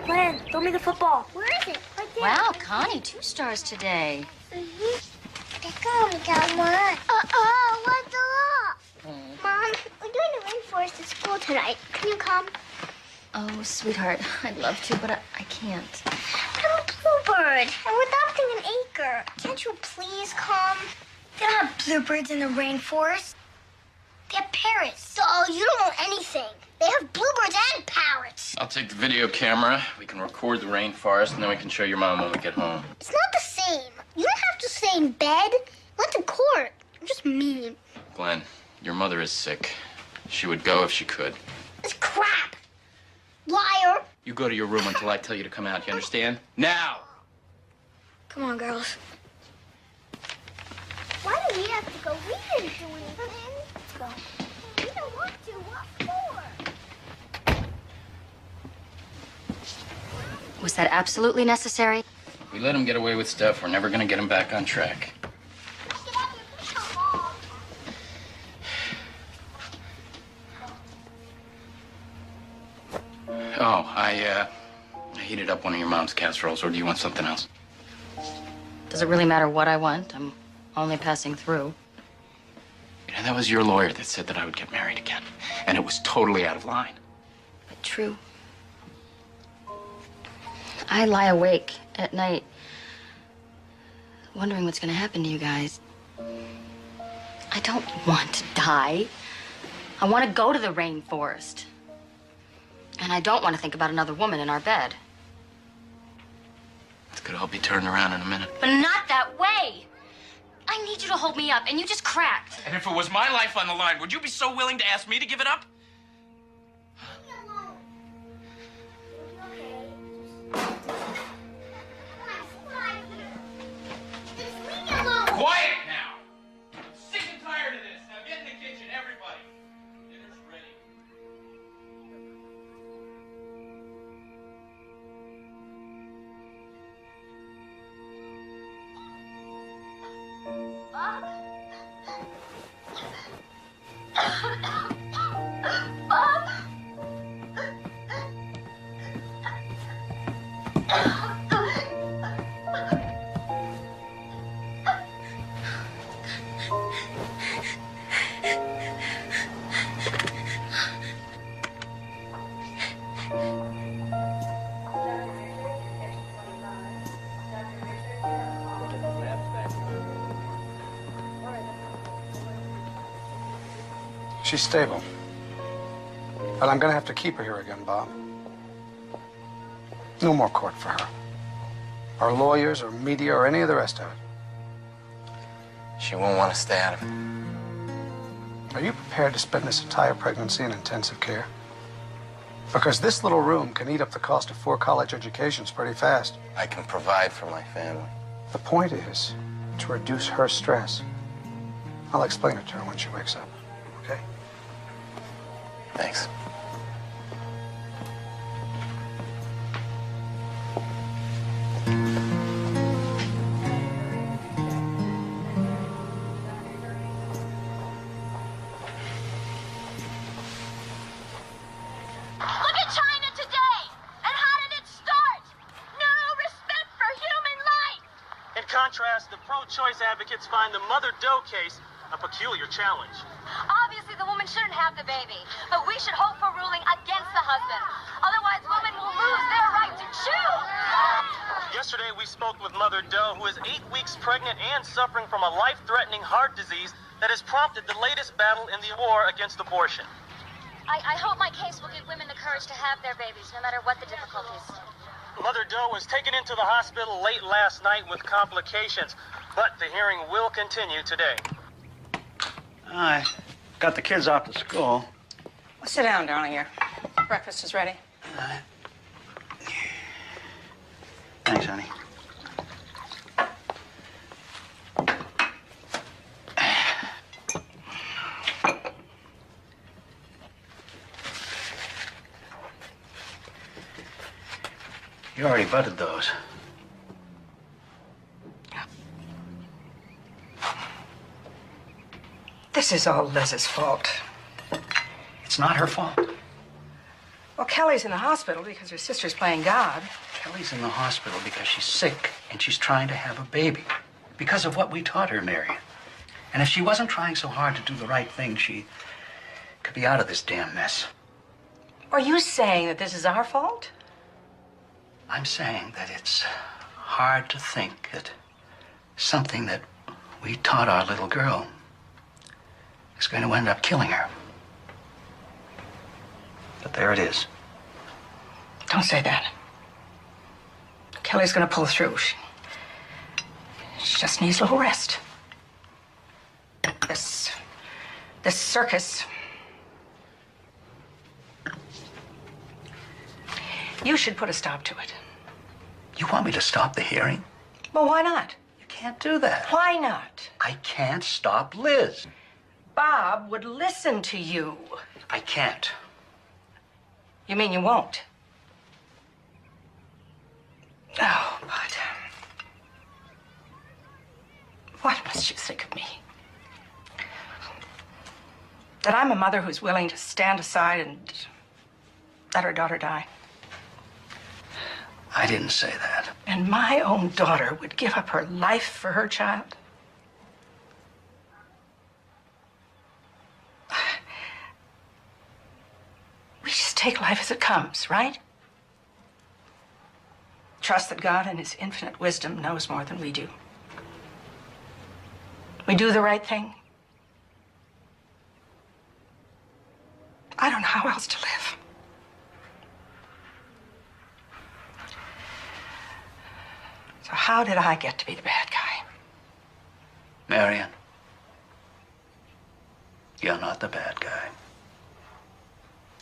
Glenn, throw me the football. Where is it? Right there. Wow, Connie, 2 stars today. Come, come on. What's up? Mom, we're doing the rainforest at school tonight. Can you come? Oh, sweetheart, I'd love to, but I can't. I'm a bluebird, and we're adopting an acre. Can't you please come? They don't have bluebirds in the rainforest. They have parrots. Oh, you don't know anything. They have bluebirds and parrots. I'll take the video camera. We can record the rainforest, and then we can show your mom when we get home. It's not the same. You don't have to stay in bed. Went to court. I'm just mean. Glenn, your mother is sick. She would go if she could. It's crap. Liar. You go to your room until I tell you to come out, you understand? Now! Come on, girls. Why do we have to go? We didn't do anything. Let's go. We don't want to. What for? Was that absolutely necessary? If we let him get away with stuff, we're never gonna get him back on track. Oh, I heated up one of your mom's casseroles, or do you want something else? Does it really matter what I want? I'm only passing through. You know, that was your lawyer that said that I would get married again, and it was totally out of line. But true. I lie awake at night, wondering what's gonna happen to you guys. I don't want to die. I want to go to the rainforest. And I don't want to think about another woman in our bed. This could all be turned around in a minute. But not that way. I need you to hold me up, and you just cracked. And if it was my life on the line, would you be so willing to ask me to give it up? Quiet now! I'm sick and tired of this. Now get in the kitchen, everybody. Dinner's ready. Bob? Bob? She's stable. But I'm gonna have to keep her here again, Bob. No more court for her. Or lawyers, or media, or any of the rest of it. She won't want to stay out of it. Are you prepared to spend this entire pregnancy in intensive care? Because this little room can eat up the cost of 4 college educations pretty fast. I can provide for my family. The point is to reduce her stress. I'll explain it to her when she wakes up, okay? Thanks. Look at China today! And how did it start? No respect for human life! In contrast, the pro-choice advocates find the Mother Doe case a peculiar challenge. Obviously, the woman shouldn't have the baby, but we should hope for ruling against the husband. Otherwise, women will lose their right to choose. Yesterday, we spoke with Mother Doe, who is 8 weeks pregnant and suffering from a life-threatening heart disease that has prompted the latest battle in the war against abortion. I hope my case will give women the courage to have their babies, no matter what the difficulties. Mother Doe was taken into the hospital late last night with complications, but the hearing will continue today. I got the kids off to school. Well, sit down, darling. Your breakfast is ready. Thanks, honey. You already butted those. This is all Liz's fault. It's not her fault. Well, Kelly's in the hospital because her sister's playing God. Kelly's in the hospital because she's sick and she's trying to have a baby. Because of what we taught her, Marion. And if she wasn't trying so hard to do the right thing, she could be out of this damn mess. Are you saying that this is our fault? I'm saying that it's hard to think that something that we taught our little girl is going to end up killing her. But there it is. Don't say that. Kelly's gonna pull through. She just needs a little rest. This circus. You should put a stop to it. You want me to stop the hearing? Well, why not? You can't do that. Why not? I can't stop Liz. Bob would listen to you. I can't. You mean you won't? Oh, but what must you think of me? That I'm a mother who's willing to stand aside and let her daughter die. I didn't say that. And my own daughter would give up her life for her child? We just take life as it comes, right? Trust that God in his infinite wisdom knows more than we do. We do the right thing. I don't know how else to live. So how did I get to be the bad guy? Marion, you're not the bad guy.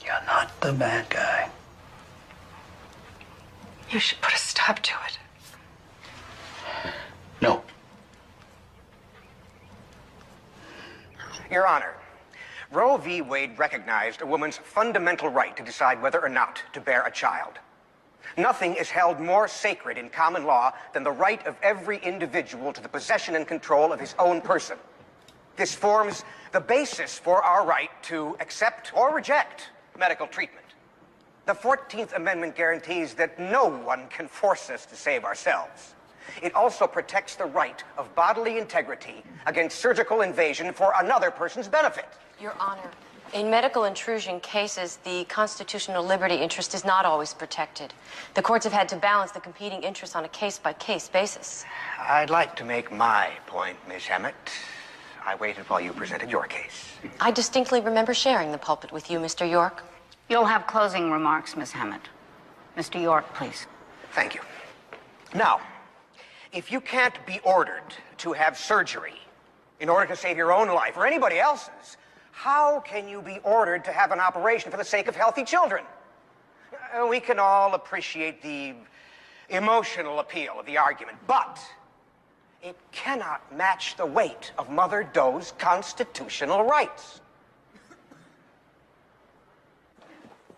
You're not the bad guy. You should put a stop to it. No. Your Honor, Roe v. Wade recognized a woman's fundamental right to decide whether or not to bear a child. Nothing is held more sacred in common law than the right of every individual to the possession and control of his own person. This forms the basis for our right to accept or reject medical treatment. The 14th Amendment guarantees that no one can force us to save ourselves. It also protects the right of bodily integrity against surgical invasion for another person's benefit. Your Honor, in medical intrusion cases, the constitutional liberty interest is not always protected. The courts have had to balance the competing interests on a case-by-case basis. I'd like to make my point, Miss Emmett. I waited while you presented your case. I distinctly remember sharing the pulpit with you, Mr. York. You'll have closing remarks, Miss Hammett. Mr. York, please. Thank you. Now, if you can't be ordered to have surgery in order to save your own life or anybody else's, how can you be ordered to have an operation for the sake of healthy children? We can all appreciate the emotional appeal of the argument, but it cannot match the weight of Mother Doe's constitutional rights.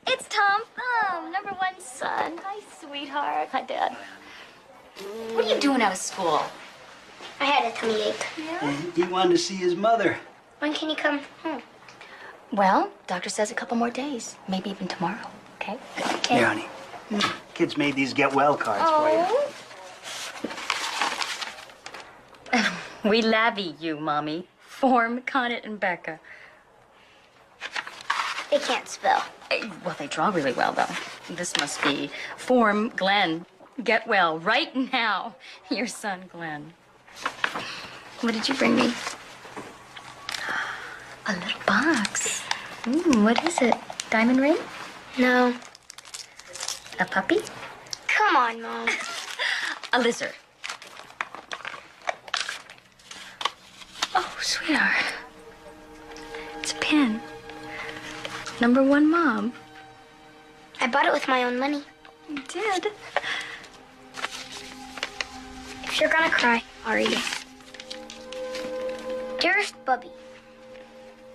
It's Tom Thumb, #1 son. Hi, sweetheart. Hi, Dad. What are you doing out of school? I had a tummy ache. He wanted to see his mother. When can you come home? Well, doctor says a couple more days, maybe even tomorrow, okay? Here, honey. Kids made these get well cards for you. We lavvy you, Mommy. Form, Connet, and Becca. They can't spell. Well, they draw really well, though. This must be Form, Glenn. Get well right now. Your son, Glenn. What did you bring me? A little box. What is it? Diamond ring? No. A puppy? Come on, Mom. A lizard. Oh, sweetheart. It's a pin. #1 mom. I bought it with my own money. You did? If you're gonna cry, I'll read it. Dearest Bubby,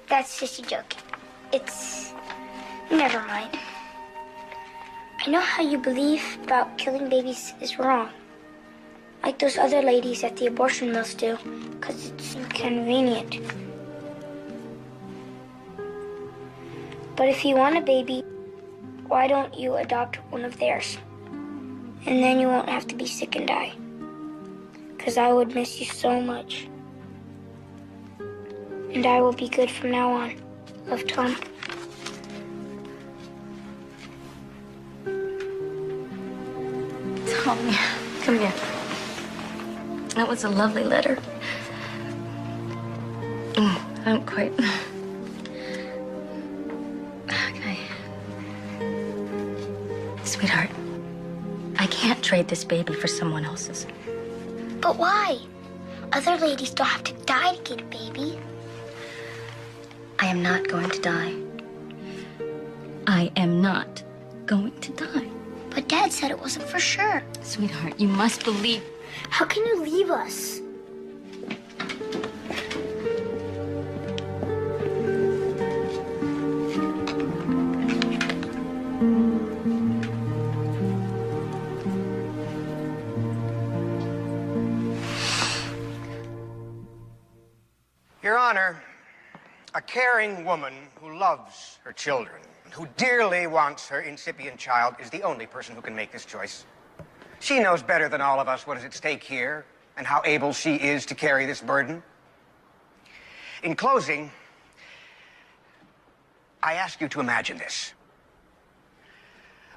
that's sissy joking. It's... never mind. I know how you believe about killing babies is wrong. Like those other ladies at the abortion mills do, because it's inconvenient. But if you want a baby, why don't you adopt one of theirs? And then you won't have to be sick and die. Because I would miss you so much. And I will be good from now on. Love, Tom. Tommy, come here. That was a lovely letter. I don't quite... Okay. Sweetheart, I can't trade this baby for someone else's. But why? Other ladies don't have to die to get a baby. I am not going to die. I am not going to die. But Dad said it wasn't for sure. Sweetheart, you must believe... How can you leave us? Your Honor, a caring woman who loves her children, who dearly wants her incipient child, is the only person who can make this choice. She knows better than all of us what is at stake here and how able she is to carry this burden. In closing, I ask you to imagine this.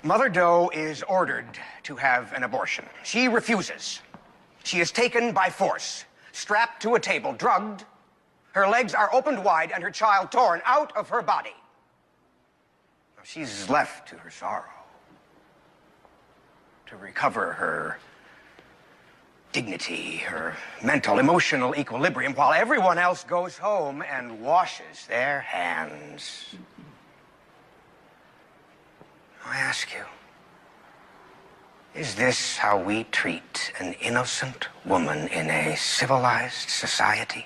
Mother Doe is ordered to have an abortion. She refuses. She is taken by force, strapped to a table, drugged. Her legs are opened wide and her child torn out of her body. She's left to her sorrow, to recover her dignity, her mental, emotional equilibrium, while everyone else goes home and washes their hands. I ask you, is this how we treat an innocent woman in a civilized society?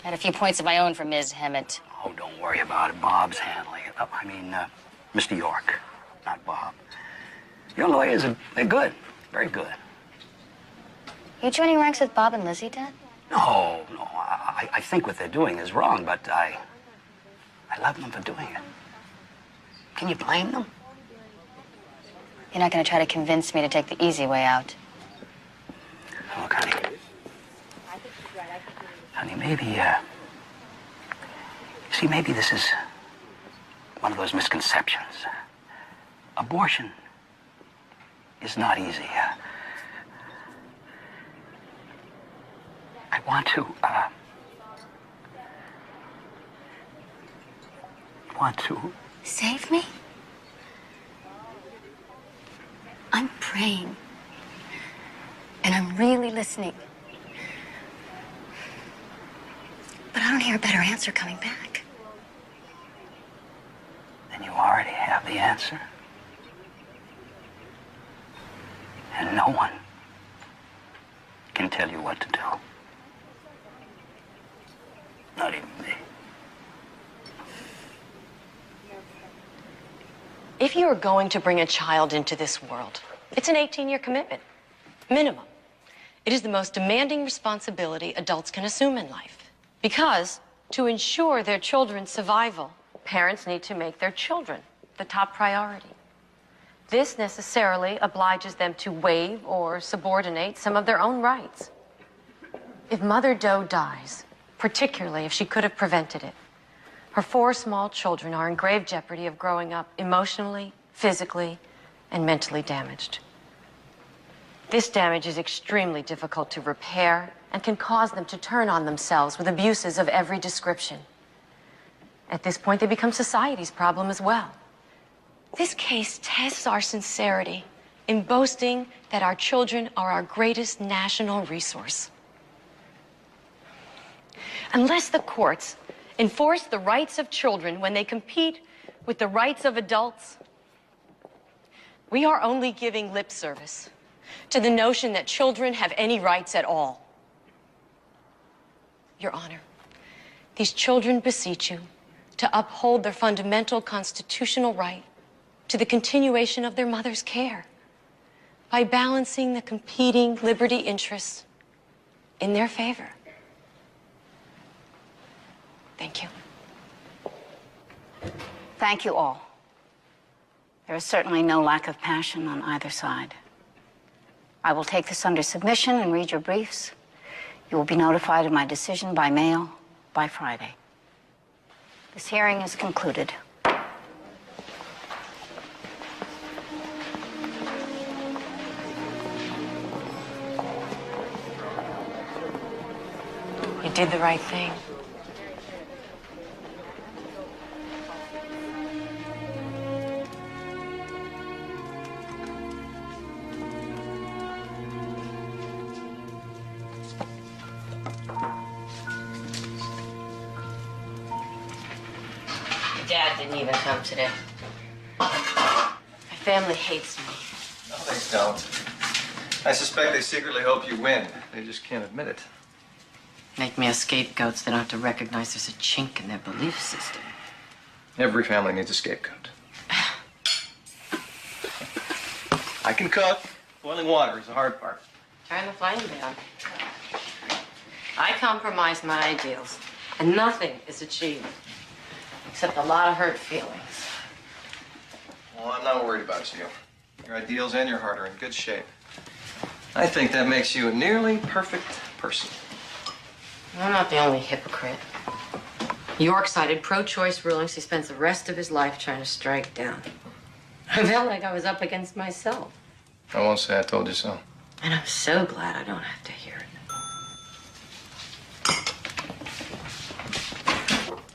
I had a few points of my own for Ms. Hammett. Oh, don't worry about it. Bob's handling it. Mr. York, not Bob. Your lawyers they're good. Very good. You joining ranks with Bob and Lizzie, Dad? No. I think what they're doing is wrong, but I love them for doing it. Can you blame them? You're not going to try to convince me to take the easy way out. Look, honey, maybe, see, maybe this is one of those misconceptions. Abortion is not easy. I want to... Save me? I'm praying. And I'm really listening. But I don't hear a better answer coming back. Then you already have the answer. And no one can tell you what to do. Not even me. If you are going to bring a child into this world, it's an 18-year commitment, minimum. It is the most demanding responsibility adults can assume in life. Because to ensure their children's survival, parents need to make their children the top priority. This necessarily obliges them to waive or subordinate some of their own rights. If Mother Doe dies, particularly if she could have prevented it, her 4 small children are in grave jeopardy of growing up emotionally, physically, and mentally damaged. This damage is extremely difficult to repair and can cause them to turn on themselves with abuses of every description. At this point, they become society's problem as well. This case tests our sincerity in boasting that our children are our greatest national resource. Unless the courts enforce the rights of children when they compete with the rights of adults, we are only giving lip service to the notion that children have any rights at all. Your Honor, these children beseech you to uphold their fundamental constitutional right to the continuation of their mother's care by balancing the competing liberty interests in their favor. Thank you. Thank you all. There is certainly no lack of passion on either side. I will take this under submission and read your briefs. You will be notified of my decision by mail by Friday. This hearing is concluded. You did the right thing. Dad didn't even come today. My family hates me. No, they don't. I suspect they secretly hope you win. They just can't admit it. Make me a scapegoat so they don't have to recognize there's a chink in their belief system. Every family needs a scapegoat. I can cook. Boiling water is the hard part. Turn the flame down. I compromise my ideals, and nothing is achieved except a lot of hurt feelings. Well, I'm not worried about you. Your ideals and your heart are in good shape. I think that makes you a nearly perfect person. I'm not the only hypocrite. York cited pro-choice rulings he spends the rest of his life trying to strike down. I felt like I was up against myself. I won't say I told you so. And I'm so glad I don't have to hear it.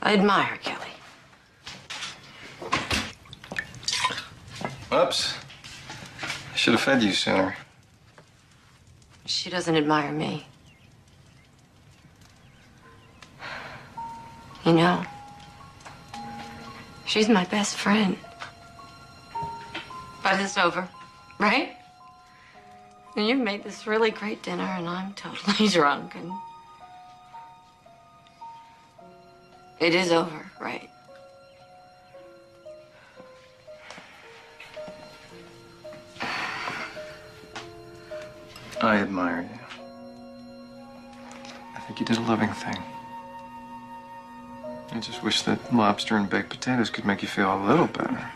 I admire Kelly. Oops. I should have fed you sooner. She doesn't admire me. You know, she's my best friend. But it's over, right? And you've made this really great dinner, and I'm totally drunk, and it is over, right? I admire you. I think you did a loving thing. I just wish that lobster and baked potatoes could make you feel a little better.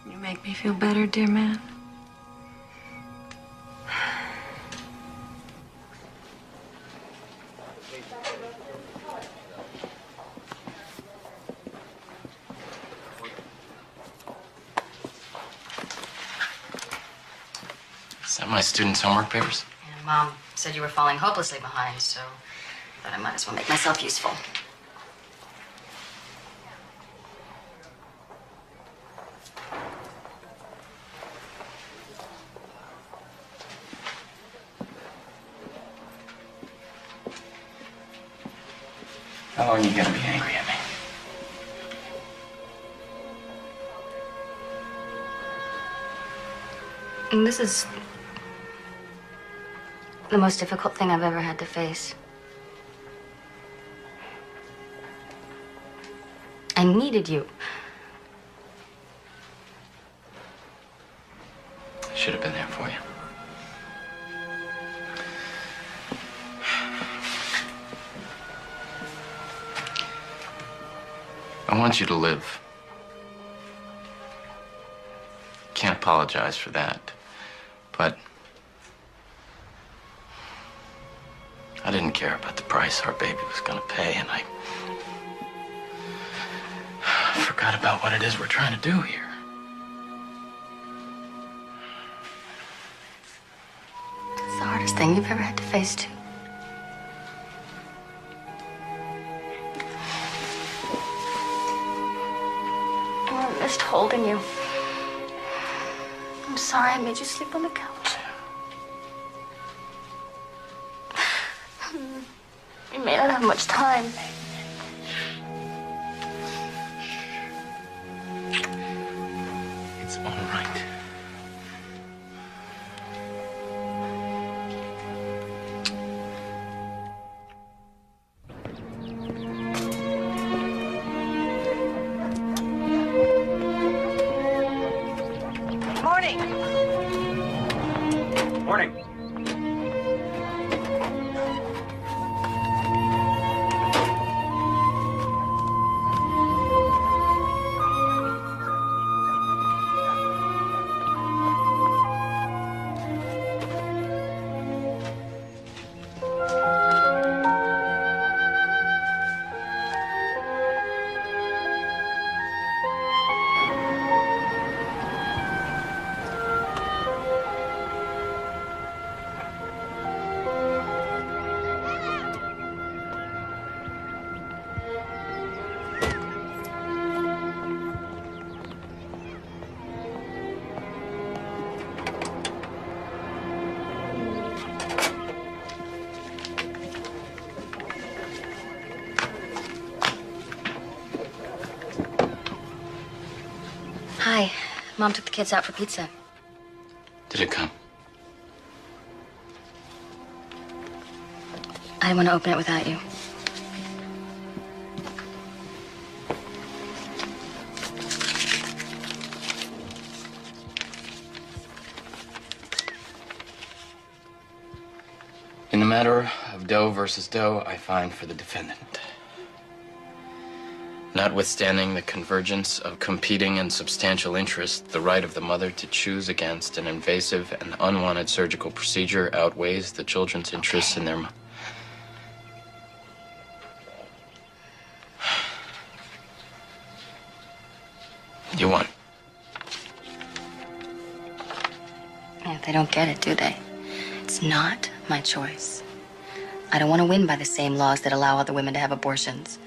You make me feel better, dear man. Is that my students' homework papers? And Mom said you were falling hopelessly behind, so I thought I might as well make myself useful. How long are you gonna be angry at me? And this is the most difficult thing I've ever had to face. I needed you. I should have been there for you. I want you to live. Can't apologize for that. But I didn't care about the price our baby was gonna pay, and I forgot about what it is we're trying to do here. It's the hardest thing you've ever had to face, too. holding you. I'm sorry I made you sleep on the couch. You may not have much time. It's all right. Morning. Morning. Hi. Mom took the kids out for pizza. Did it come? I didn't want to open it without you. In the matter of Doe versus Doe, I find for the defendant. Notwithstanding the convergence of competing and substantial interests, the right of the mother to choose against an invasive and unwanted surgical procedure outweighs the children's interests in their... You won. Yeah, they don't get it, do they? It's not my choice. I don't want to win by the same laws that allow other women to have abortions.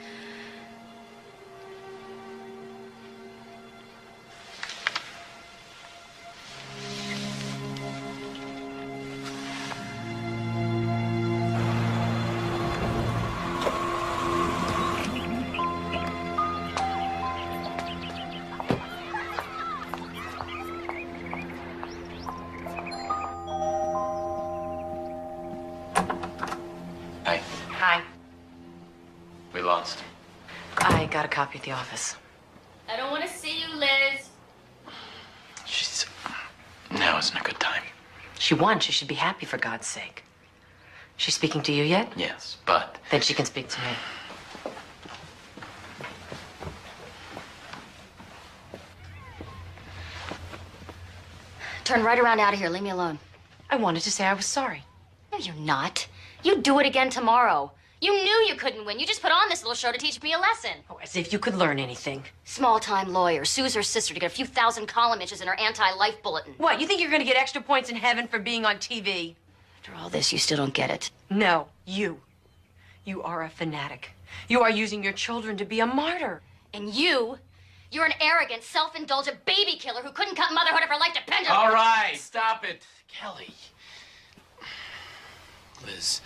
Hi. Hi. We lost. I got a copy at the office. I don't want to see you, Liz. Now isn't a good time. She won. She should be happy, for God's sake. She's speaking to you yet? Yes, but... Then she can speak to me. Turn right around out of here. Leave me alone. I wanted to say I was sorry. No, you're not. You do it again tomorrow. You knew you couldn't win. You just put on this little show to teach me a lesson. Oh, as if you could learn anything. Small-time lawyer sues her sister to get a few thousand column inches in her anti-life bulletin. What, you think you're going to get extra points in heaven for being on TV? After all this, you still don't get it. No, you. You are a fanatic. You are using your children to be a martyr. And you're an arrogant, self-indulgent baby killer who couldn't cut motherhood if her life depended on it. All right, stop it. Kelly. Liz.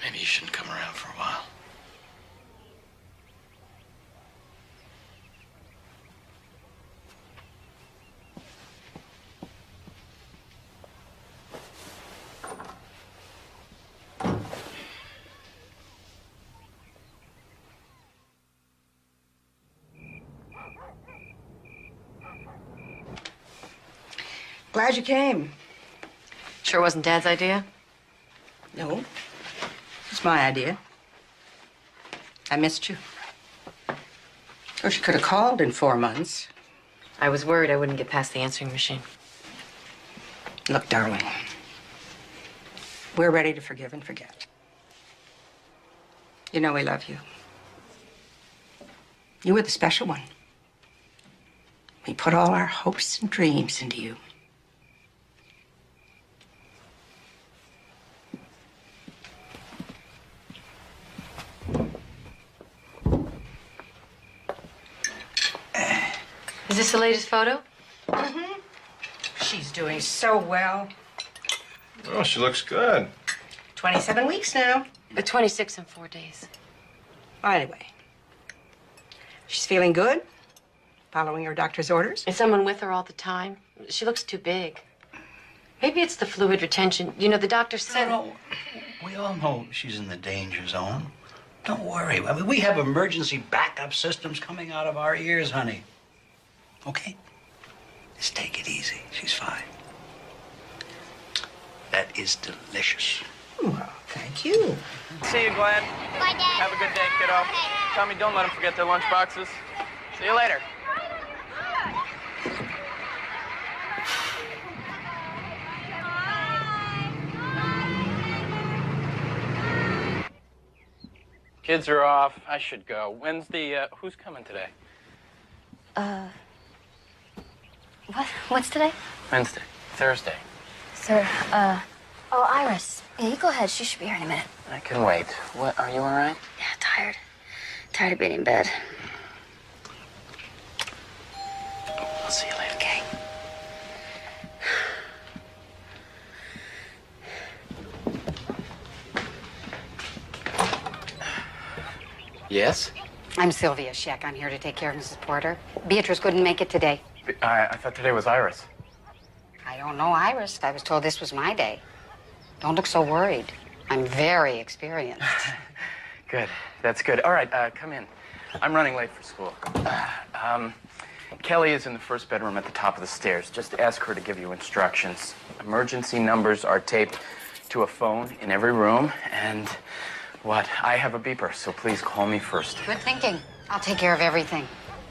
Maybe you shouldn't come around for a while. Glad you came. Sure wasn't Dad's idea? No. It's my idea. I missed you. Of course, you could have called in 4 months. I was worried I wouldn't get past the answering machine. Look, darling, we're ready to forgive and forget. You know we love you. You were the special one. We put all our hopes and dreams into you. Is this the latest photo? Mm-hmm. She's doing so well. Oh, she looks good. 27 weeks now. 26 in 4 days. Well, anyway, she's feeling good, following her doctor's orders. Is someone with her all the time? She looks too big. Maybe it's the fluid retention. You know, the doctor said... No, we all know she's in the danger zone. Don't worry. I mean, we have emergency backup systems coming out of our ears, honey. Okay? Just take it easy. She's fine. That is delicious. Well, thank you. See you, Glenn. Bye, Dad. Have a good day, kiddo. Tommy, don't let them forget their lunch boxes. See you later. Kids are off. I should go. When's the, who's coming today? What's today? Wednesday. Thursday. Sir, oh, Iris. Yeah, you go ahead. She should be here in a minute. I can wait. What, are you all right? Yeah, tired. Tired of being in bed. I'll see you later. Okay. Yes? I'm Sylvia Scheck. I'm here to take care of Mrs. Porter. Beatrice couldn't make it today. I thought today was Iris. I don't know Iris. I was told this was my day. Don't look so worried. I'm very experienced. Good. That's good. All right, come in. I'm running late for school. Kelly is in the first bedroom at the top of the stairs. Just ask her to give you instructions. Emergency numbers are taped to a phone in every room, and I have a beeper, so please call me first. Good thinking. I'll take care of everything.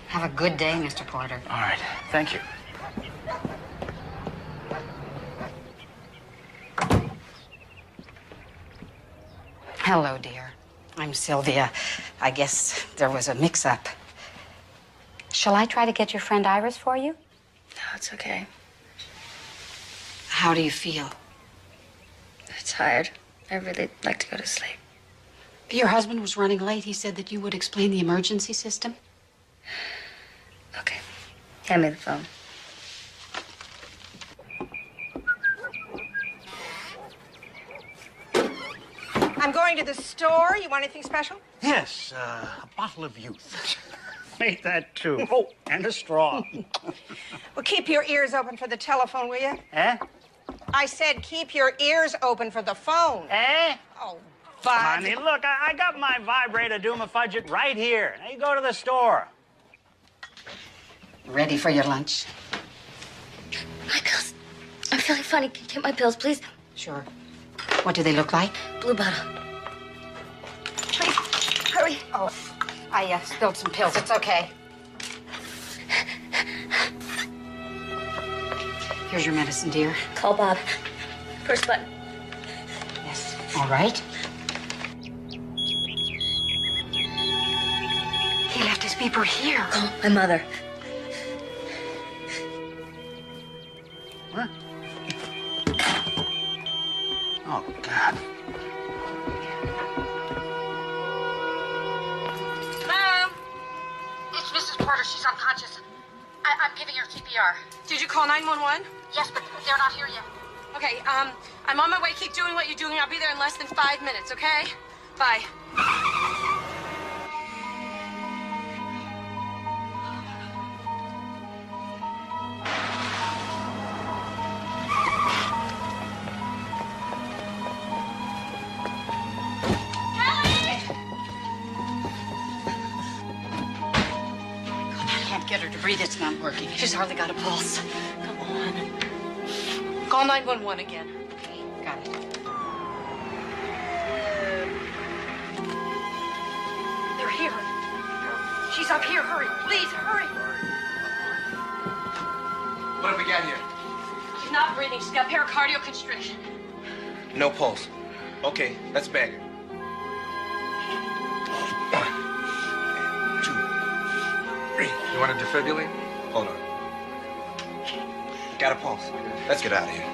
Have a good day, Mr. Porter. All right. Thank you. Hello, dear. I'm Sylvia. I guess there was a mix-up. Shall I try to get your friend Iris for you? No, it's okay. How do you feel? I'm tired. I really like to go to sleep. Your husband was running late. He said that you would explain the emergency system. Okay. Hand me the phone. I'm going to the store. You want anything special? Yes, a bottle of youth. Make that too. Oh, and a straw. Well, keep your ears open for the telephone, will you? Eh? I said keep your ears open for the phone. Eh? Oh, Bud. Honey, look, I got my vibrator Doom-a-Fudget right here. Now you go to the store. Ready for your lunch? My pills. I'm feeling funny. Can you get my pills, please? Sure. What do they look like? Blue bottle. Please, hurry. Oh, I spilled some pills. It's okay. Here's your medicine, dear. Call Bob. First button. Yes. All right. He left his beeper here. Call my mother. What? Oh, God. Mom! It's Mrs. Porter. She's unconscious. I'm giving her CPR. Did you call 911? Yes, but they're not here yet. Okay, I'm on my way. Keep doing what you're doing. I'll be there in less than 5 minutes, okay? Bye. Get her to breathe. It's not working. She's hardly got a pulse. Come on. Call 911 again. Okay, got it. They're here. She's up here. Hurry. Please, hurry. What have we got here? She's not breathing. She's got pericardial constriction. No pulse. Okay, let's bag her. 1, 2, 3. You want to defibrillate? Hold on. Got a pulse. Let's get out of here.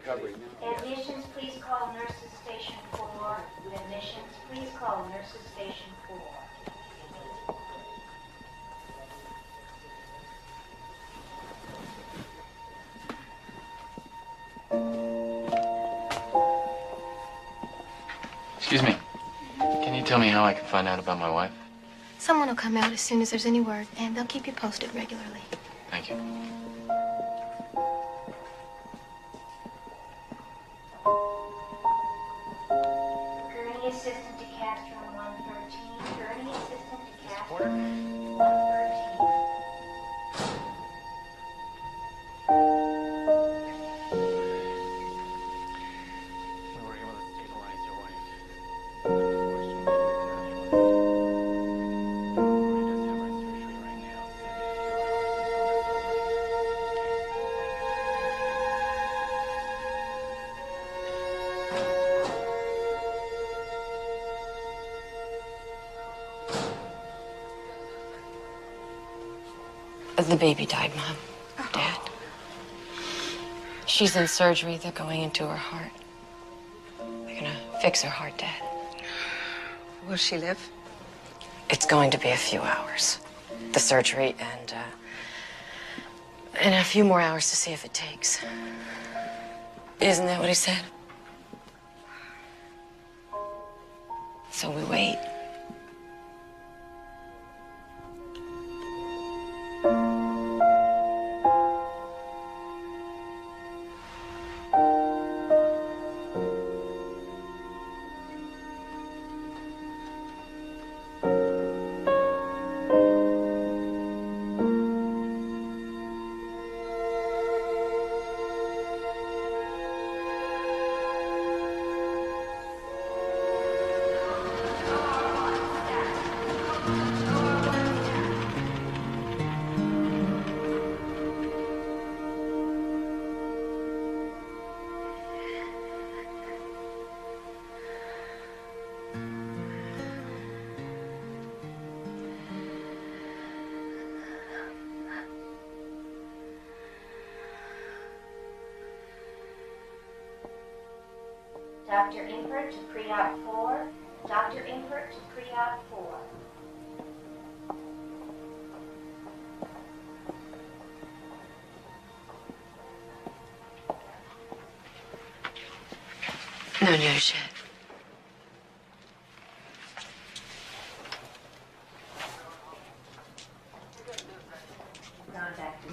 Admissions, please call nurses station 4. Admissions, please call nurses station 4. Excuse me. Can you tell me how I can find out about my wife? Someone will come out as soon as there's any word, and they'll keep you posted regularly. Thank you. Gurney assistant to cast room 113. Gurney assistant to cast room 113. We were able to stabilize your wife. The baby died, Mom. Dad. She's in surgery. They're going into her heart. They're gonna fix her heart, Dad. Will she live? It's going to be a few hours. The surgery and a few more hours to see if it takes. Isn't that what he said? So we wait. Dr. Impert to pre-op 4. Dr. Impert to pre-op 4. No news yet.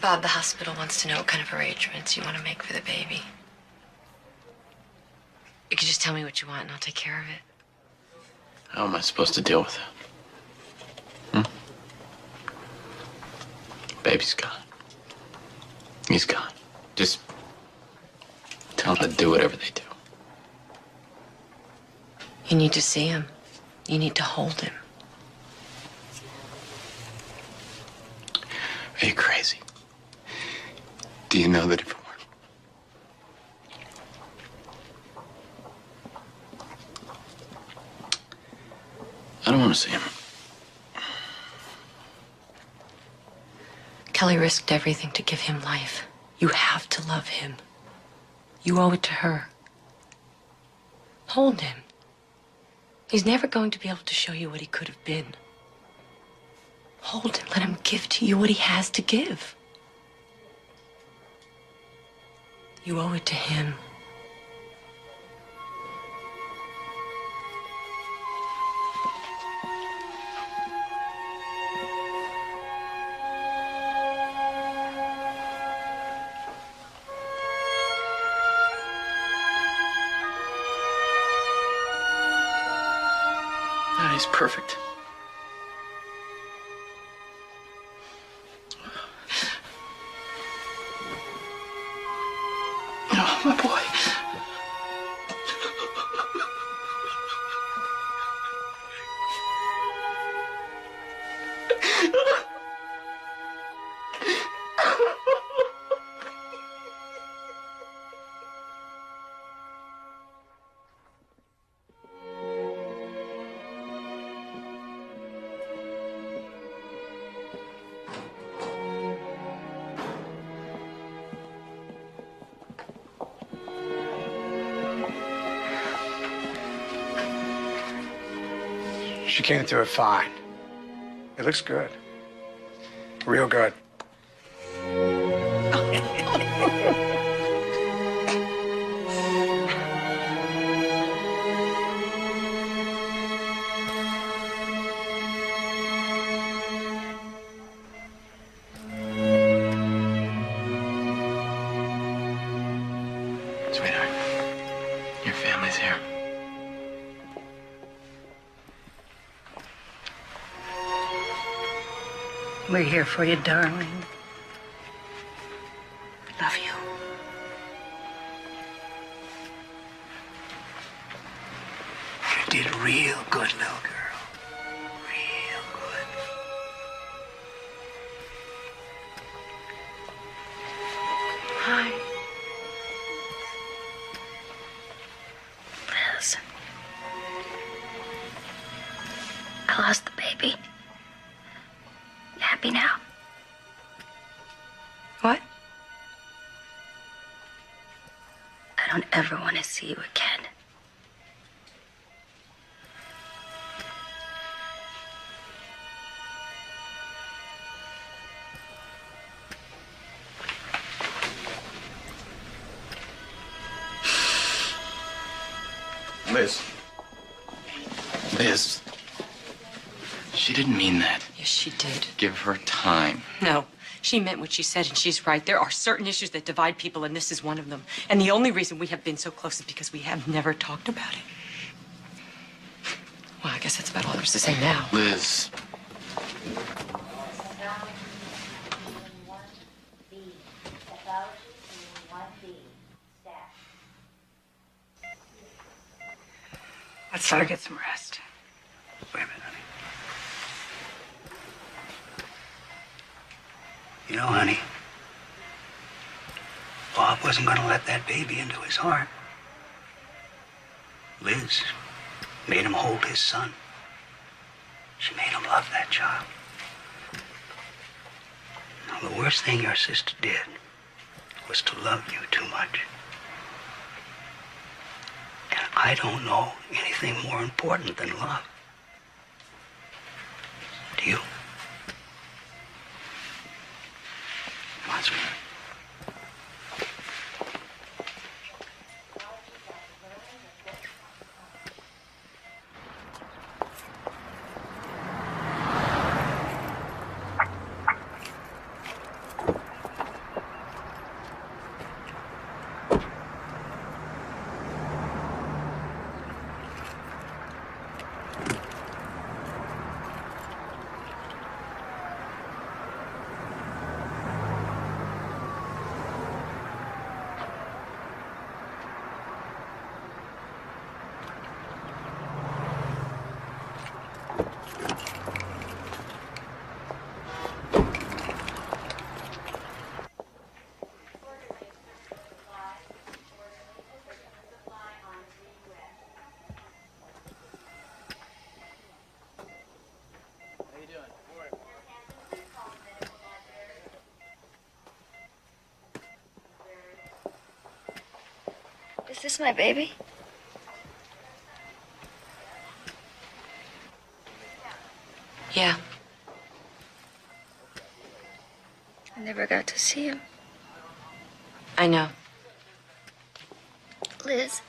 Bob, the hospital wants to know what kind of arrangements you want to make for the baby. You can just tell me what you want and I'll take care of it. How am I supposed to deal with it? Baby's gone. He's gone. Just tell them to do whatever they do. You need to see him. You need to hold him. Are you crazy? Do you know that if it weren't... I don't want to see him. Kelly risked everything to give him life. You have to love him. You owe it to her. Hold him. He's never going to be able to show you what he could have been. Hold him. Let him give to you what he has to give. You owe it to him. Ah, he's perfect. Oh, my boy. She came through it fine. It looks good. Real good. Sweetheart, your family's here. We're here for you, darling. We love you. You did real good, little girl. Real good. Hi. Liz. I lost the baby. You happy now? What? I don't ever want to see you again. Liz. Liz. She didn't mean that. Yes, she did. Give her time. No, she meant what she said, and she's right. There are certain issues that divide people, and this is one of them. And the only reason we have been so close is because we have never talked about it. Well, I guess that's about all there is to say now. Liz. Let's let her get some rest. Wait a minute, honey. You know, honey, Bob wasn't going to let that baby into his heart. Liz made him hold his son. She made him love that child. Now, the worst thing your sister did was to love you too much. And I don't know anything more important than love. Do you? Come on, sweetheart. Is this my baby? Yeah. I never got to see him. I know. Liz.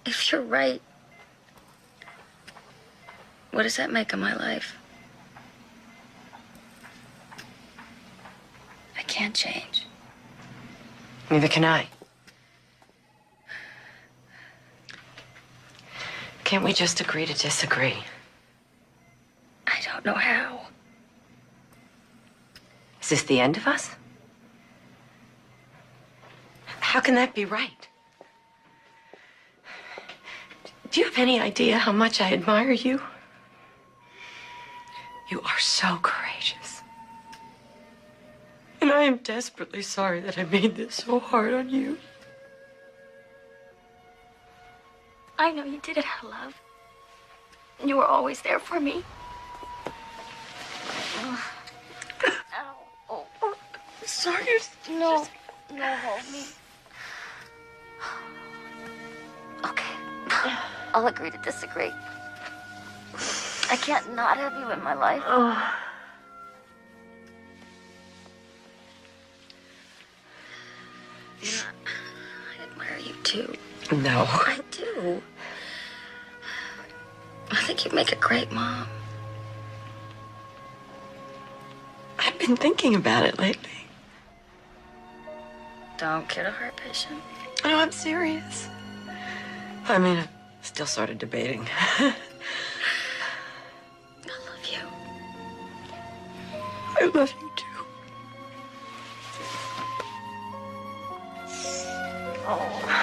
If you're right, what does that make of my life? I can't change. Neither can I. Can't we just agree to disagree? I don't know how. Is this the end of us? How can that be right? Do you have any idea how much I admire you? You are so courageous. And I am desperately sorry that I made this so hard on you. I know you did it out of love. You were always there for me. sorry. No, hold me. Okay. I'll agree to disagree. I can't not have you in my life. I admire you too. No. I do. I think you'd make a great mom. I've been thinking about it lately. Don't kid a heart patient. No, I'm serious. I mean, I'm still sort of debating. I love you. I love you too. Oh.